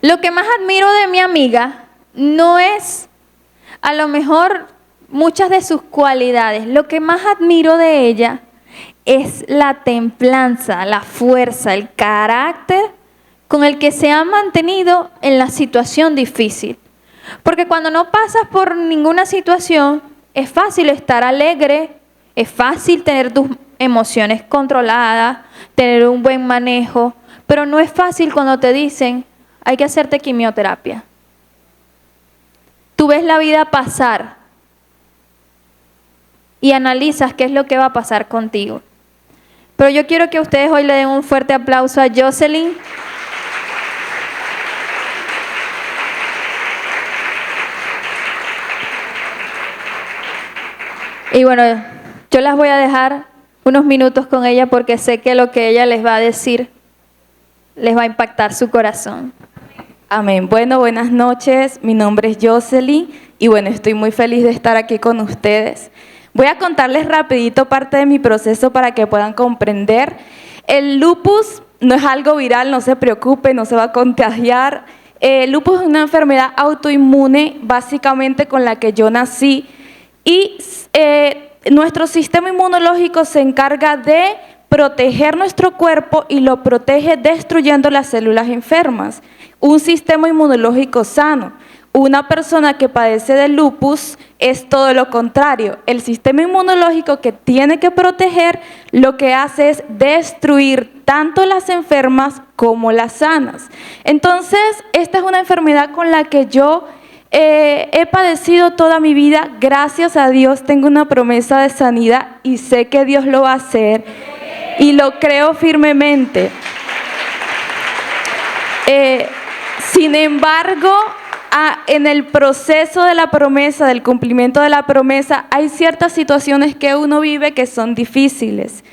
Lo que más admiro de mi amiga no es a lo mejor muchas de sus cualidades. Lo que más admiro de ella es la templanza, la fuerza, el carácter con el que se ha mantenido en la situación difícil. Porque cuando no pasas por ninguna situación, es fácil estar alegre, es fácil tener tus emociones controladas, tener un buen manejo, pero no es fácil cuando te dicen, hay que hacerte quimioterapia. Tú ves la vida pasar y analizas qué es lo que va a pasar contigo. Pero yo quiero que ustedes hoy le den un fuerte aplauso a Jocelyn. Y bueno, yo las voy a dejar unos minutos con ella porque sé que lo que ella les va a decir les va a impactar su corazón. Amén. Bueno, buenas noches. Mi nombre es Jocelyn y bueno, estoy muy feliz de estar aquí con ustedes. Voy a contarles rapidito parte de mi proceso para que puedan comprender. El lupus no es algo viral, no se preocupe, no se va a contagiar. El lupus es una enfermedad autoinmune, básicamente con la que yo nací. Y nuestro sistema inmunológico se encarga de proteger nuestro cuerpo y lo protege destruyendo las células enfermas. Un sistema inmunológico sano. Una persona que padece de lupus es todo lo contrario. El sistema inmunológico que tiene que proteger lo que hace es destruir tanto las enfermas como las sanas. Entonces, esta es una enfermedad con la que yo he padecido toda mi vida. Gracias a Dios tengo una promesa de sanidad y sé que Dios lo va a hacer y lo creo firmemente. Sin embargo, en el proceso de la promesa, del cumplimiento de la promesa, hay ciertas situaciones que uno vive que son difíciles.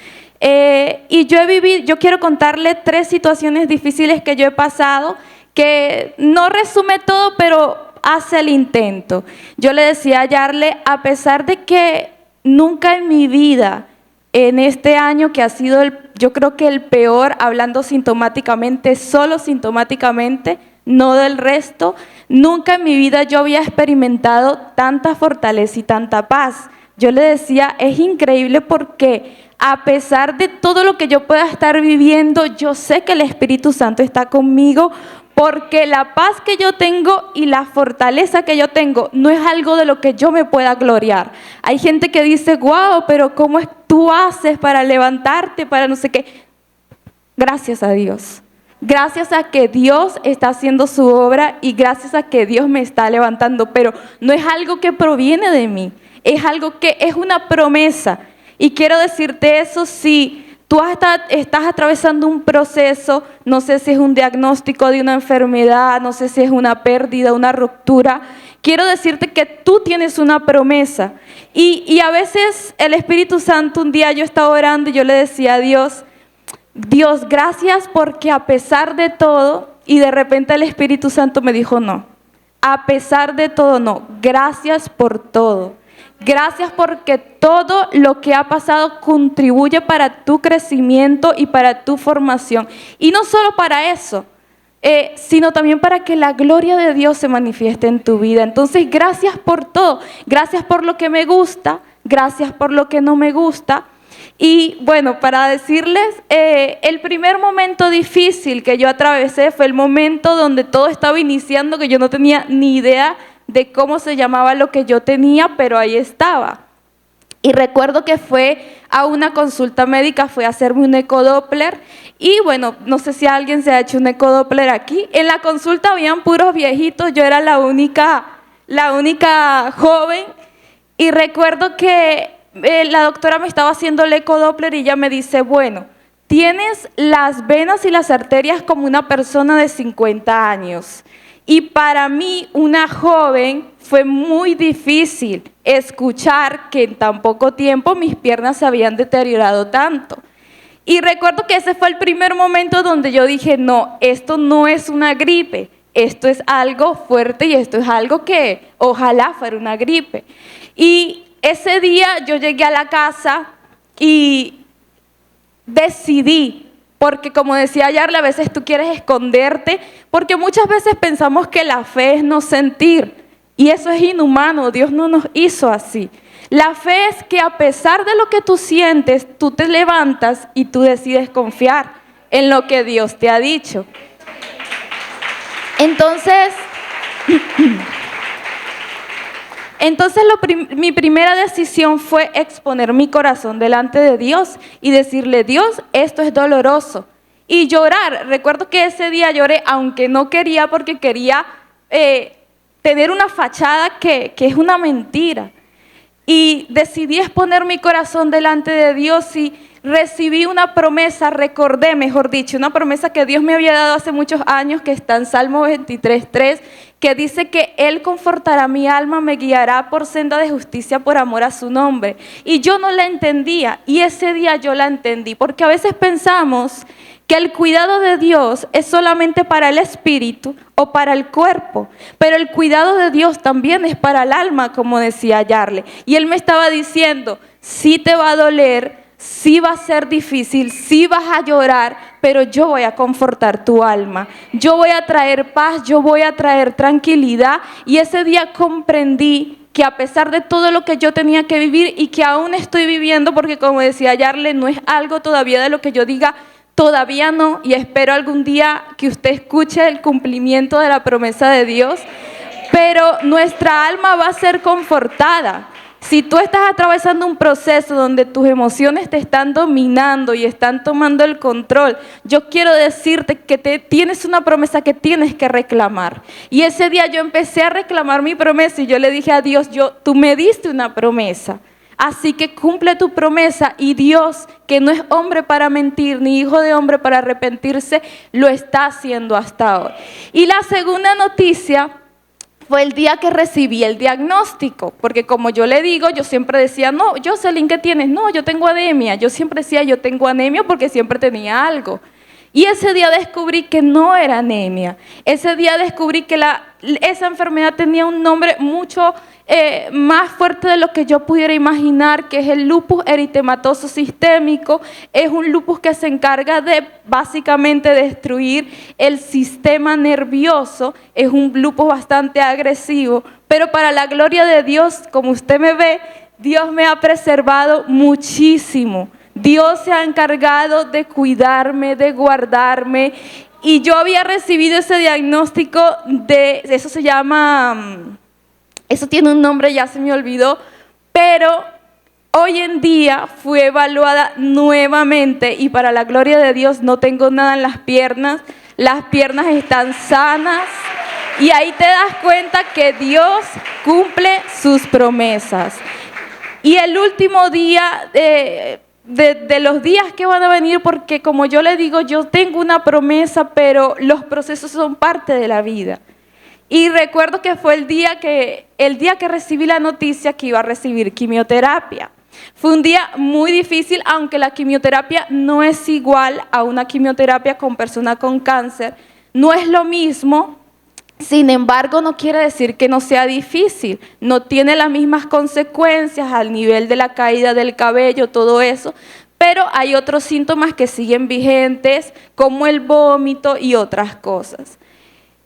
Y yo quiero contarle 3 situaciones difíciles que yo he pasado, que no resume todo, pero hace el intento. Yo le decía a Yarle, a pesar de que nunca en mi vida, en este año que ha sido yo creo que el peor, hablando sintomáticamente, solo sintomáticamente, no del resto, nunca en mi vida yo había experimentado tanta fortaleza y tanta paz. Yo le decía, es increíble porque a pesar de todo lo que yo pueda estar viviendo, yo sé que el Espíritu Santo está conmigo, porque la paz que yo tengo y la fortaleza que yo tengo no es algo de lo que yo me pueda gloriar. Hay gente que dice, wow, pero ¿cómo tú haces para levantarte, para no sé qué? Gracias a Dios. Gracias a que Dios está haciendo su obra y gracias a que Dios me está levantando, pero no es algo que proviene de mí, es algo que es una promesa. Y quiero decirte eso, si tú estás atravesando un proceso, no sé si es un diagnóstico de una enfermedad, no sé si es una pérdida, una ruptura, quiero decirte que tú tienes una promesa. Y a veces el Espíritu Santo, un día yo estaba orando y yo le decía a Dios, gracias porque a pesar de todo, y de repente el Espíritu Santo me dijo no, a pesar de todo no, gracias por todo. Gracias porque todo lo que ha pasado contribuye para tu crecimiento y para tu formación. Y no solo para eso, sino también para que la gloria de Dios se manifieste en tu vida. Entonces, gracias por todo. Gracias por lo que me gusta, gracias por lo que no me gusta. Y bueno, para decirles, el primer momento difícil que yo atravesé fue el momento donde todo estaba iniciando, que yo no tenía ni idea de cómo se llamaba lo que yo tenía, pero ahí estaba. Y recuerdo que fue a una consulta médica, fue a hacerme un ecodoppler y bueno, no sé si alguien se ha hecho un ecodoppler aquí. En la consulta habían puros viejitos, yo era la única joven y recuerdo que la doctora me estaba haciendo el ecodoppler y ella me dice, bueno, tienes las venas y las arterias como una persona de 50 años. Y para mí, una joven, fue muy difícil escuchar que en tan poco tiempo mis piernas se habían deteriorado tanto. Y recuerdo que ese fue el primer momento donde yo dije, no, esto no es una gripe, esto es algo fuerte y esto es algo que ojalá fuera una gripe. Y ese día yo llegué a la casa y decidí, porque como decía Yarle, a veces tú quieres esconderte, porque muchas veces pensamos que la fe es no sentir, y eso es inhumano, Dios no nos hizo así. La fe es que a pesar de lo que tú sientes, tú te levantas y tú decides confiar en lo que Dios te ha dicho. Entonces, mi primera decisión fue exponer mi corazón delante de Dios y decirle, Dios, esto es doloroso. Y llorar. Recuerdo que ese día lloré, aunque no quería, porque quería tener una fachada que es una mentira. Y decidí exponer mi corazón delante de Dios y recibí una promesa, recordé, mejor dicho, una promesa que Dios me había dado hace muchos años, que está en Salmo 23:3, que dice que Él confortará mi alma, me guiará por senda de justicia por amor a su nombre. Y yo no la entendía, y ese día yo la entendí, porque a veces pensamos que el cuidado de Dios es solamente para el espíritu o para el cuerpo, pero el cuidado de Dios también es para el alma, como decía Yarle. Y Él me estaba diciendo, sí te va a doler, sí va a ser difícil, sí vas a llorar, pero yo voy a confortar tu alma, yo voy a traer paz, yo voy a traer tranquilidad. Y ese día comprendí que a pesar de todo lo que yo tenía que vivir y que aún estoy viviendo, porque como decía Yarle, no es algo todavía de lo que yo diga, todavía no, y espero algún día que usted escuche el cumplimiento de la promesa de Dios, pero nuestra alma va a ser confortada. Si tú estás atravesando un proceso donde tus emociones te están dominando y están tomando el control, yo quiero decirte que tienes una promesa que tienes que reclamar. Y ese día yo empecé a reclamar mi promesa y yo le dije a Dios, tú me diste una promesa. Así que cumple tu promesa, y Dios, que no es hombre para mentir, ni hijo de hombre para arrepentirse, lo está haciendo hasta hoy. Y la segunda noticia fue el día que recibí el diagnóstico, porque como yo le digo, yo siempre decía, no, Jocelyn, ¿qué tienes? No, yo tengo anemia. Yo siempre decía, yo tengo anemia porque siempre tenía algo. Y ese día descubrí que no era anemia. Ese día descubrí que esa enfermedad tenía un nombre mucho más fuerte de lo que yo pudiera imaginar, que es el lupus eritematoso sistémico. Es un lupus que se encarga de básicamente destruir el sistema nervioso. Es un lupus bastante agresivo, pero para la gloria de Dios, como usted me ve, Dios me ha preservado muchísimo. Dios se ha encargado de cuidarme, de guardarme, y yo había recibido ese diagnóstico eso se llama, eso tiene un nombre, ya se me olvidó, pero hoy en día fui evaluada nuevamente y para la gloria de Dios no tengo nada en las piernas están sanas, y ahí te das cuenta que Dios cumple sus promesas. Y el último día de los días que van a venir, porque como yo le digo, yo tengo una promesa, pero los procesos son parte de la vida. Y recuerdo que fue el día que recibí la noticia que iba a recibir quimioterapia. Fue un día muy difícil, aunque la quimioterapia no es igual a una quimioterapia con personas con cáncer, no es lo mismo. Sin embargo, no quiere decir que no sea difícil, no tiene las mismas consecuencias al nivel de la caída del cabello, todo eso, pero hay otros síntomas que siguen vigentes, como el vómito y otras cosas.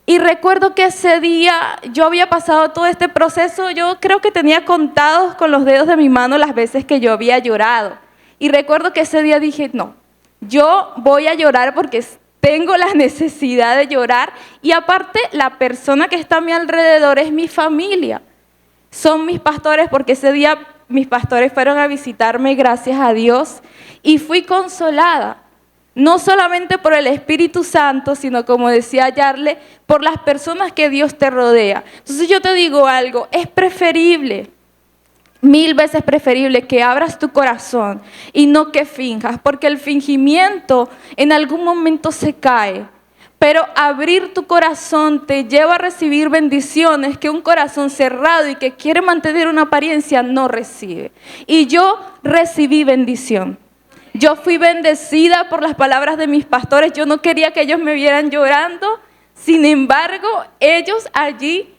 Y recuerdo que ese día yo había pasado todo este proceso, yo creo que tenía contados con los dedos de mi mano las veces que yo había llorado. Y recuerdo que ese día dije, no, yo voy a llorar porque tengo la necesidad de llorar, y aparte la persona que está a mi alrededor es mi familia, son mis pastores, porque ese día mis pastores fueron a visitarme, gracias a Dios, y fui consolada, no solamente por el Espíritu Santo, sino como decía Yarle, por las personas que Dios te rodea. Entonces yo te digo algo, es preferible, 1000 veces preferible que abras tu corazón y no que finjas, porque el fingimiento en algún momento se cae, pero abrir tu corazón te lleva a recibir bendiciones que un corazón cerrado y que quiere mantener una apariencia no recibe. Y yo recibí bendición. Yo fui bendecida por las palabras de mis pastores. Yo no quería que ellos me vieran llorando, sin embargo, ellos allí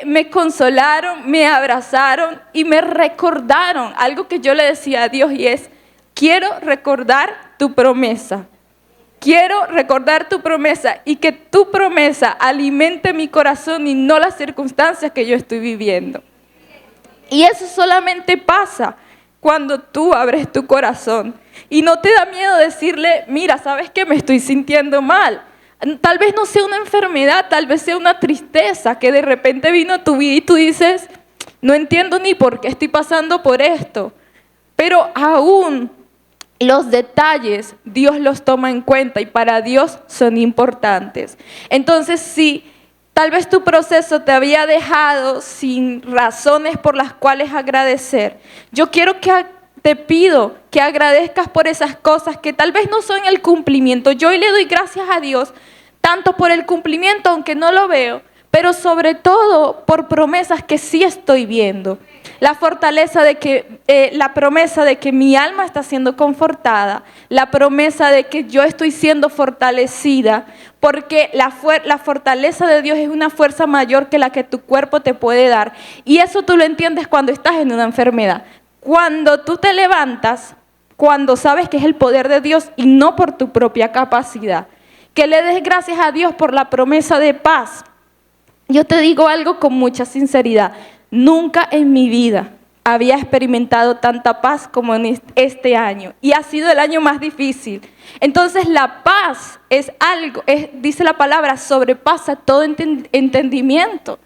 me consolaron, me abrazaron y me recordaron algo que yo le decía a Dios, y es, quiero recordar tu promesa. Quiero recordar tu promesa y que tu promesa alimente mi corazón y no las circunstancias que yo estoy viviendo. Y eso solamente pasa cuando tú abres tu corazón y no te da miedo decirle, mira, ¿sabes qué? Me estoy sintiendo mal. Tal vez no sea una enfermedad, tal vez sea una tristeza que de repente vino a tu vida y tú dices, no entiendo ni por qué estoy pasando por esto. Pero aún los detalles Dios los toma en cuenta y para Dios son importantes. Entonces, si tal vez tu proceso te había dejado sin razones por las cuales agradecer, yo quiero que te pido que agradezcas por esas cosas que tal vez no son el cumplimiento. Yo hoy le doy gracias a Dios tanto por el cumplimiento, aunque no lo veo, pero sobre todo por promesas que sí estoy viendo. La fortaleza de que, la promesa de que mi alma está siendo confortada, la promesa de que yo estoy siendo fortalecida, porque la fortaleza de Dios es una fuerza mayor que la que tu cuerpo te puede dar. Y eso tú lo entiendes cuando estás en una enfermedad. Cuando tú te levantas, cuando sabes que es el poder de Dios y no por tu propia capacidad. Que le des gracias a Dios por la promesa de paz. Yo te digo algo con mucha sinceridad. Nunca en mi vida había experimentado tanta paz como en este año. Y ha sido el año más difícil. Entonces la paz es algo, dice la palabra, sobrepasa todo entendimiento.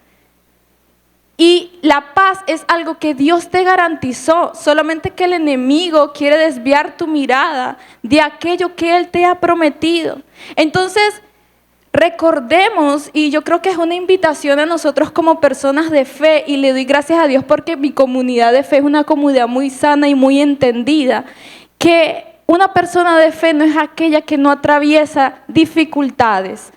Y la paz es algo que Dios te garantizó, solamente que el enemigo quiere desviar tu mirada de aquello que Él te ha prometido. Entonces, recordemos, y yo creo que es una invitación a nosotros como personas de fe, y le doy gracias a Dios porque mi comunidad de fe es una comunidad muy sana y muy entendida, que una persona de fe no es aquella que no atraviesa dificultades,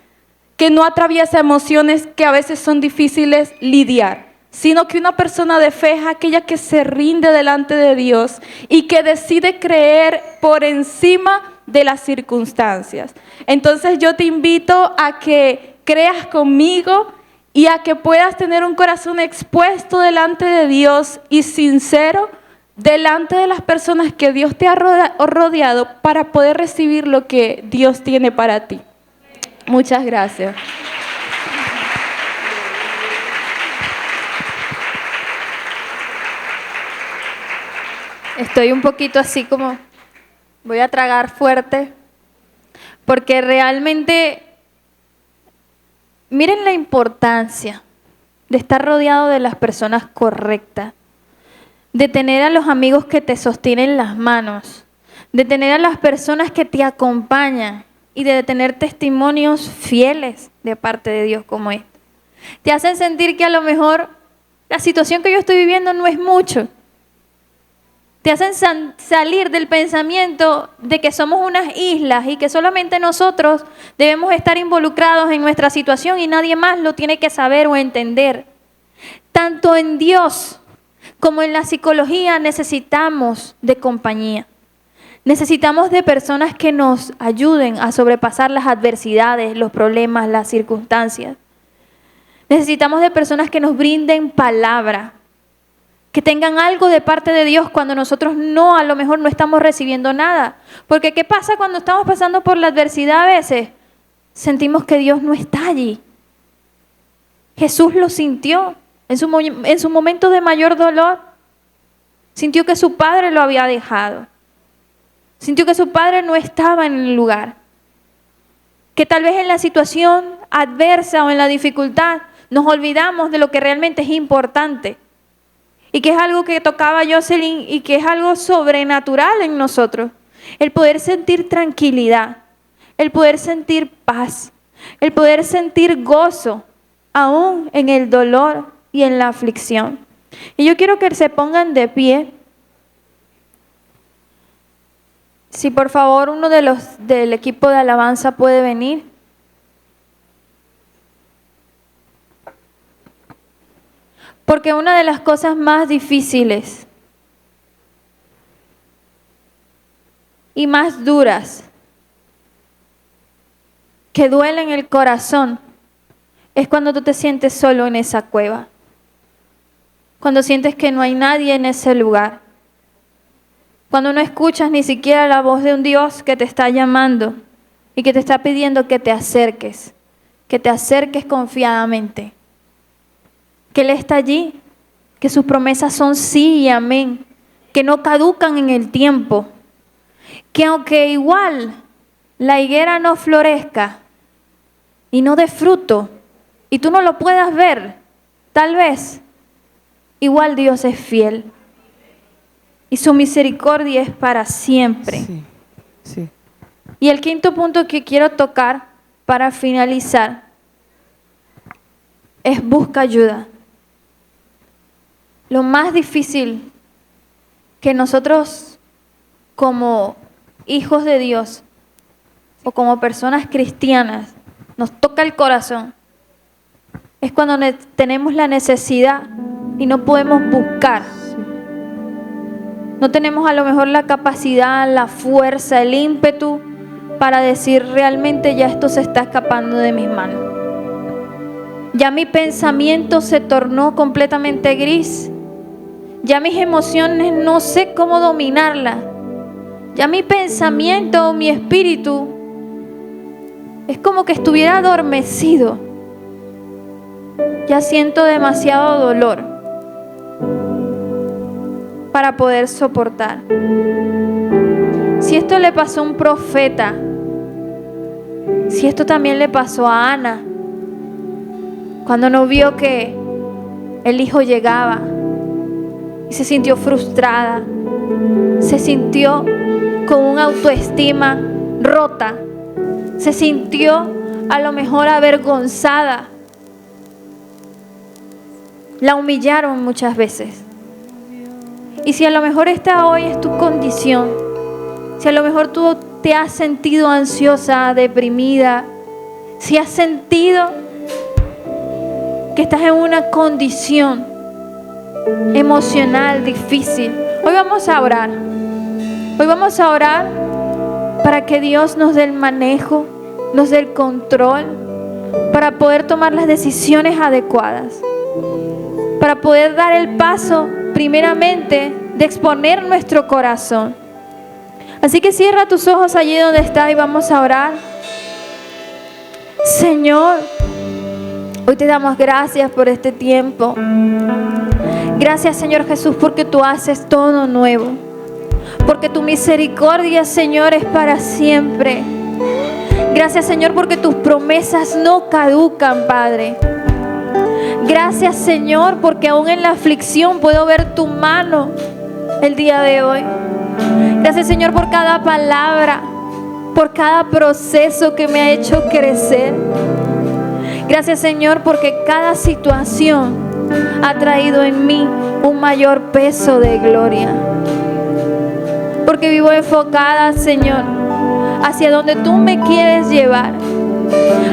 que no atraviesa emociones que a veces son difíciles lidiar, sino que una persona de fe es aquella que se rinde delante de Dios y que decide creer por encima de las circunstancias. Entonces yo te invito a que creas conmigo y a que puedas tener un corazón expuesto delante de Dios y sincero delante de las personas que Dios te ha rodeado para poder recibir lo que Dios tiene para ti. Muchas gracias. Estoy un poquito así como, voy a tragar fuerte, porque realmente, miren la importancia de estar rodeado de las personas correctas, de tener a los amigos que te sostienen las manos, de tener a las personas que te acompañan y de tener testimonios fieles de parte de Dios como este. Te hacen sentir que a lo mejor la situación que yo estoy viviendo no es mucho. Te hacen salir del pensamiento de que somos unas islas y que solamente nosotros debemos estar involucrados en nuestra situación y nadie más lo tiene que saber o entender. Tanto en Dios como en la psicología necesitamos de compañía. Necesitamos de personas que nos ayuden a sobrepasar las adversidades, los problemas, las circunstancias. Necesitamos de personas que nos brinden palabra, que tengan algo de parte de Dios cuando nosotros a lo mejor no estamos recibiendo nada. Porque ¿qué pasa cuando estamos pasando por la adversidad a veces? Sentimos que Dios no está allí. Jesús lo sintió en su momento de mayor dolor. Sintió que su Padre lo había dejado. Sintió que su Padre no estaba en el lugar. Que tal vez en la situación adversa o en la dificultad nos olvidamos de lo que realmente es importante. Y que es algo que tocaba Jocelyn y que es algo sobrenatural en nosotros. El poder sentir tranquilidad, el poder sentir paz, el poder sentir gozo, aún en el dolor y en la aflicción. Y yo quiero que se pongan de pie. Si por favor uno de los del equipo de alabanza puede venir. Porque una de las cosas más difíciles y más duras que duelen el corazón es cuando tú te sientes solo en esa cueva. Cuando sientes que no hay nadie en ese lugar. Cuando no escuchas ni siquiera la voz de un Dios que te está llamando y que te está pidiendo que te acerques confiadamente. Que Él está allí, que sus promesas son sí y amén, que no caducan en el tiempo, que aunque igual la higuera no florezca, y no dé fruto y tú no lo puedas ver, tal vez, igual Dios es fiel y su misericordia es para siempre. Sí, sí. Y el quinto punto que quiero tocar para finalizar es busca ayuda. Lo más difícil que nosotros como hijos de Dios o como personas cristianas nos toca el corazón es cuando tenemos la necesidad y no podemos buscar. No tenemos a lo mejor la capacidad, la fuerza, el ímpetu para decir realmente ya esto se está escapando de mis manos. Ya mi pensamiento se tornó completamente gris. Ya mis emociones no sé cómo dominarlas. Ya mi pensamiento, mi espíritu es como que estuviera adormecido. Ya siento demasiado dolor para poder soportar. Si esto le pasó a un profeta, si esto también le pasó a Ana, cuando no vio que el hijo llegaba y se sintió frustrada, se sintió con una autoestima rota, se sintió a lo mejor avergonzada, la humillaron muchas veces. Y si a lo mejor esta hoy es tu condición, si a lo mejor tú te has sentido ansiosa, deprimida, si has sentido que estás en una condición emocional difícil, hoy vamos a orar. Hoy vamos a orar para que Dios nos dé el manejo, nos dé el control, para poder tomar las decisiones adecuadas, para poder dar el paso primeramente de exponer nuestro corazón. Así que cierra tus ojos allí donde estás y vamos a orar. Señor, hoy te damos gracias por este tiempo. Gracias, Señor Jesús, porque tú haces todo nuevo. Porque tu misericordia, Señor, es para siempre. Gracias, Señor, porque tus promesas no caducan, Padre. Gracias, Señor, porque aún en la aflicción puedo ver tu mano el día de hoy. Gracias, Señor, por cada palabra, por cada proceso que me ha hecho crecer. Gracias, Señor, porque cada situación ha traído en mí un mayor peso de gloria. Porque vivo enfocada, Señor, hacia donde tú me quieres llevar,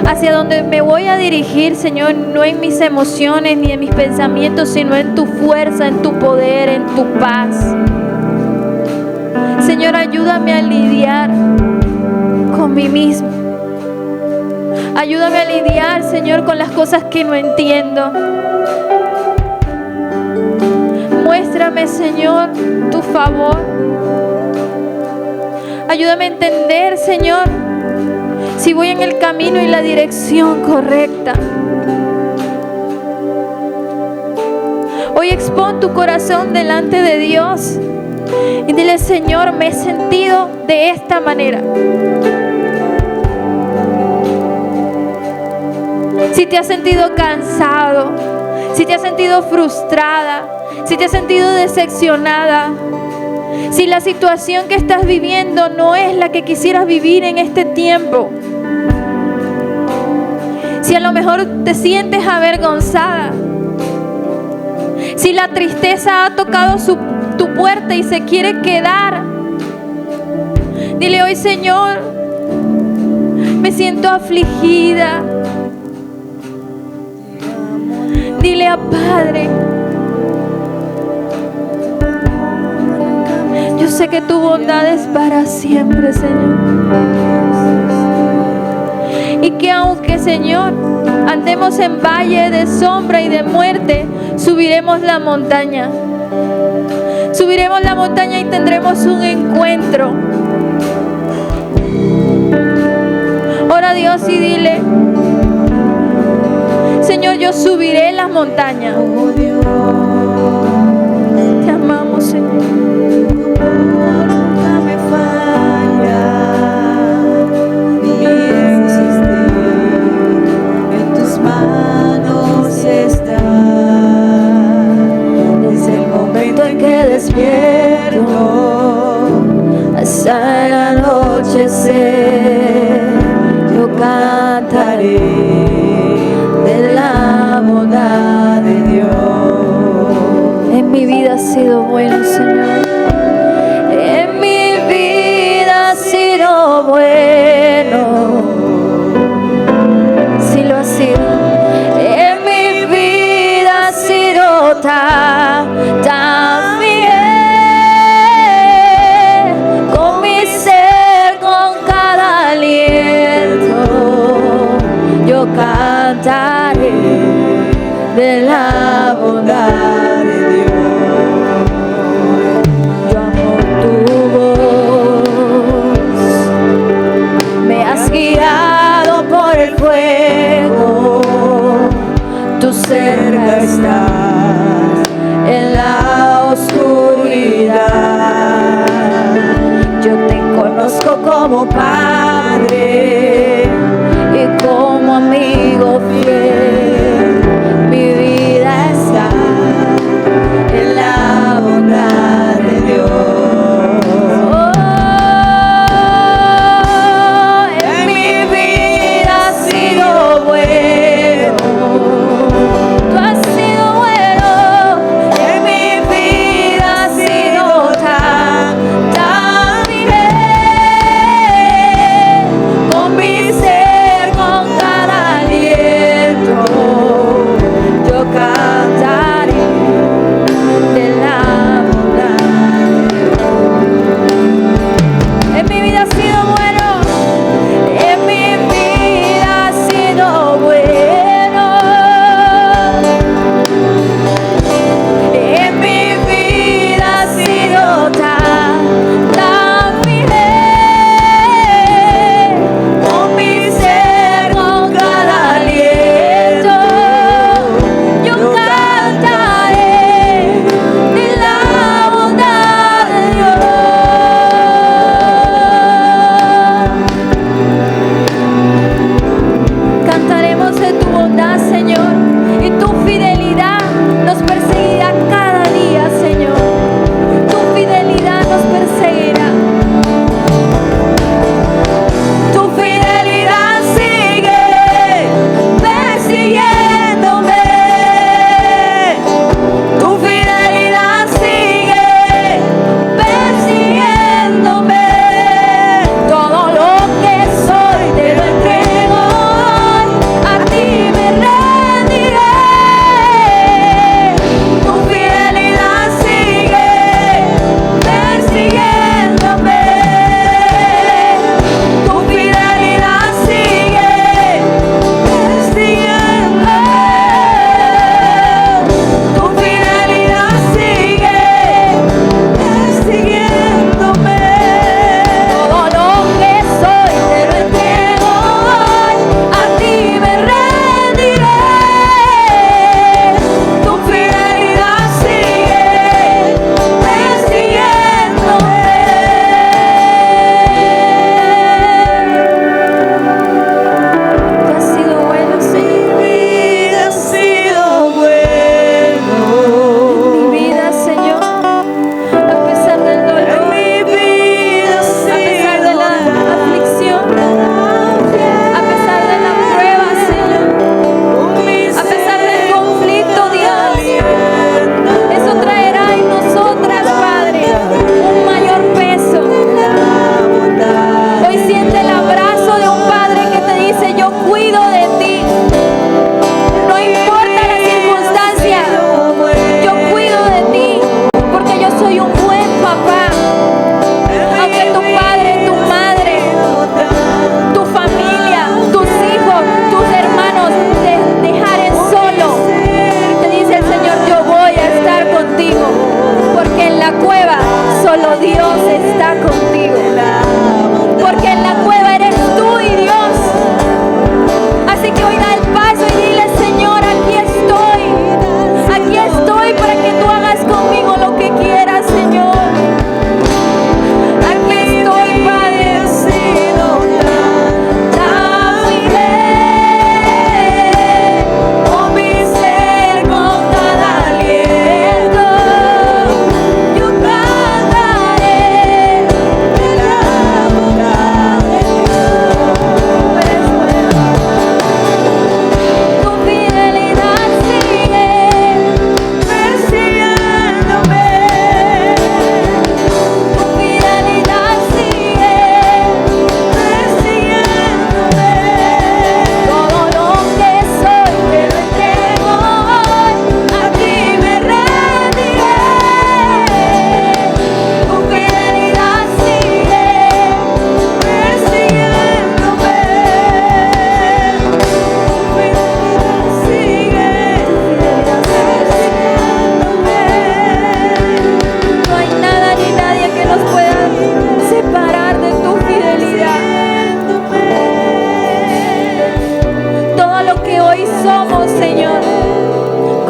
hacia donde me voy a dirigir, Señor, no en mis emociones ni en mis pensamientos, sino en tu fuerza, en tu poder, en tu paz. Señor, ayúdame a lidiar con mí mismo. Ayúdame a lidiar, Señor, con las cosas que no entiendo. Muéstrame, Señor, tu favor. Ayúdame a entender, Señor, si voy en el camino y la dirección correcta. Hoy expón tu corazón delante de Dios y dile: Señor, me he sentido de esta manera. Si te has sentido cansado, si te has sentido frustrada, si te has sentido decepcionada, si la situación que estás viviendo no es la que quisieras vivir en este tiempo, si a lo mejor te sientes avergonzada, si la tristeza ha tocado tu puerta y se quiere quedar, dile hoy: Señor, me siento afligida. Dile a Padre: yo sé que tu bondad es para siempre, Señor. Y que aunque, Señor, andemos en valle de sombra y de muerte, subiremos la montaña. Subiremos la montaña y tendremos un encuentro. Ora a Dios y dile: Señor, yo subiré las montañas. Te amamos, Señor. Nunca me falla, mi existir. anochecer yo cantaré de la bondad de Dios. En mi vida ha sido bueno, Señor. En mi vida ha sido bueno. Sí lo ha sido. En mi vida ha sido tan bien. Con mi ser, con cada aliento, yo cantaré de la bondad de Dios. Yo amo tu voz. Me has guiado por el fuego. Tú cerca estás en la oscuridad. Yo te conozco como Padre y como amigo fiel. Mi vida está en la bondad de Dios. Oh, en mi vida has sido bueno. Tú has sido bueno. En mi vida has sido tan bien. Con mi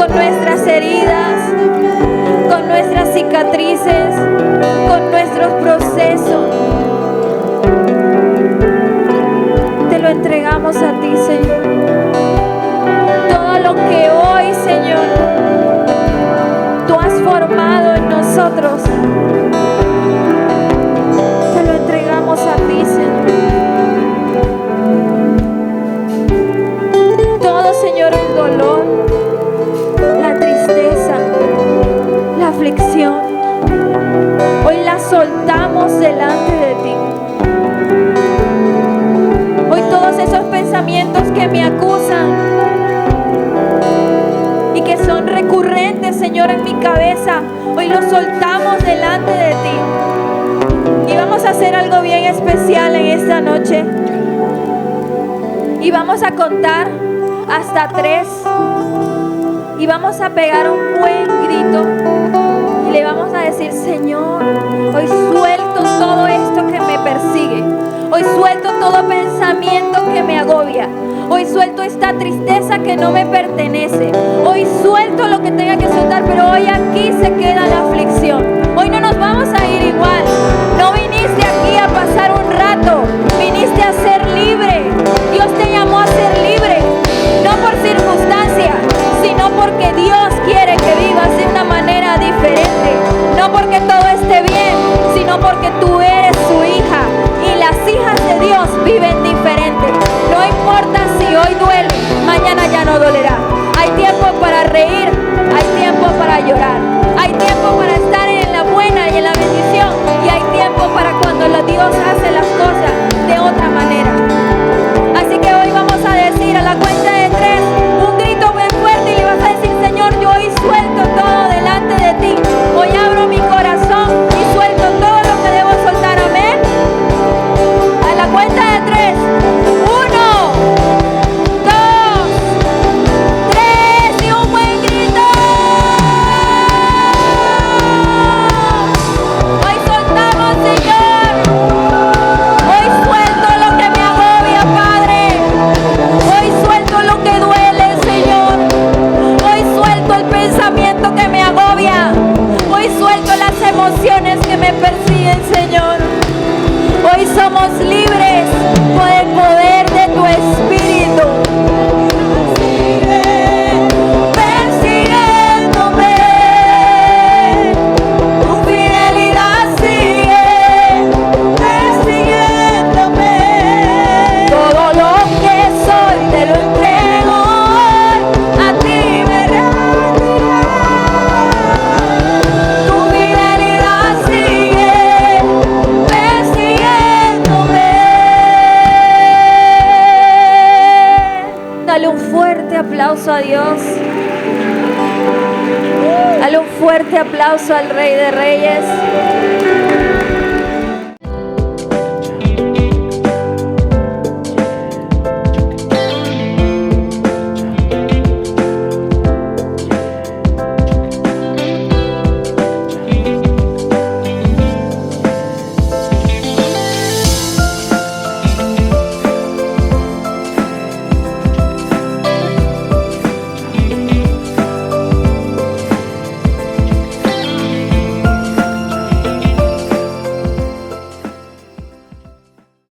con nuestras heridas, con nuestras cicatrices, con nuestros procesos. Te lo entregamos a ti, Señor. Todo lo que hoy, Señor, tú has formado en nosotros, te lo entregamos a ti, Señor. Todo, Señor, el dolor, la tristeza, la aflicción, hoy la soltamos delante de ti. Hoy todos esos pensamientos que me acusan y que son recurrentes, Señor, en mi cabeza, hoy los soltamos delante de ti. Y vamos a hacer algo bien especial en esta noche. Y vamos a contar hasta 3. Y vamos a pegar un buen grito. Y le vamos a decir: Señor, hoy suelto todo esto que me persigue. Hoy suelto todo pensamiento que me agobia. Hoy suelto esta tristeza que no me pertenece. Hoy suelto lo que tenga que soltar, pero hoy aquí se queda la aflicción. Hoy no nos vamos a ir igual. No viniste aquí a pasar un rato, viniste a ser libre. Dios te llamó a ser libre, no por circunstancia, sino porque Dios quiere que vivas de una manera diferente. No porque todo esté bien, sino porque tú eres su hija. Y las hijas de Dios viven diferente. No importa si hoy duele, mañana ya no dolerá. Hay tiempo para reír, hay tiempo para llorar, hay tiempo para estar en la buena y en la bendición, y hay tiempo para cuando Dios hace las cosas de otra manera. Así que hoy vamos a decir a la cuenta de 3 un grito bien fuerte y le vas a decir: Señor, yo hoy suelto todo delante de ti. Hoy abro mi corazón y suelto todo lo que debo soltar. Amén. A la cuenta de 3. 1, 2, 3 y un buen grito. Hoy soltamos, Señor. Hoy suelto lo que me agobia, Padre. Hoy suelto lo que duele, Señor. Hoy suelto el pensamiento que me agobia. Hoy suelto las emociones que me persiguen, Señor. Hoy somos libres por el poder de tu Espíritu. Persiguiéndome, tu fidelidad sigue persiguiéndome. Todo lo que soy te lo entrego hoy, a ti me rendiré. Tu fidelidad sigue persiguiéndome. Dale un fuerte aplauso a Dios. Dale un fuerte aplauso al Rey de Reyes.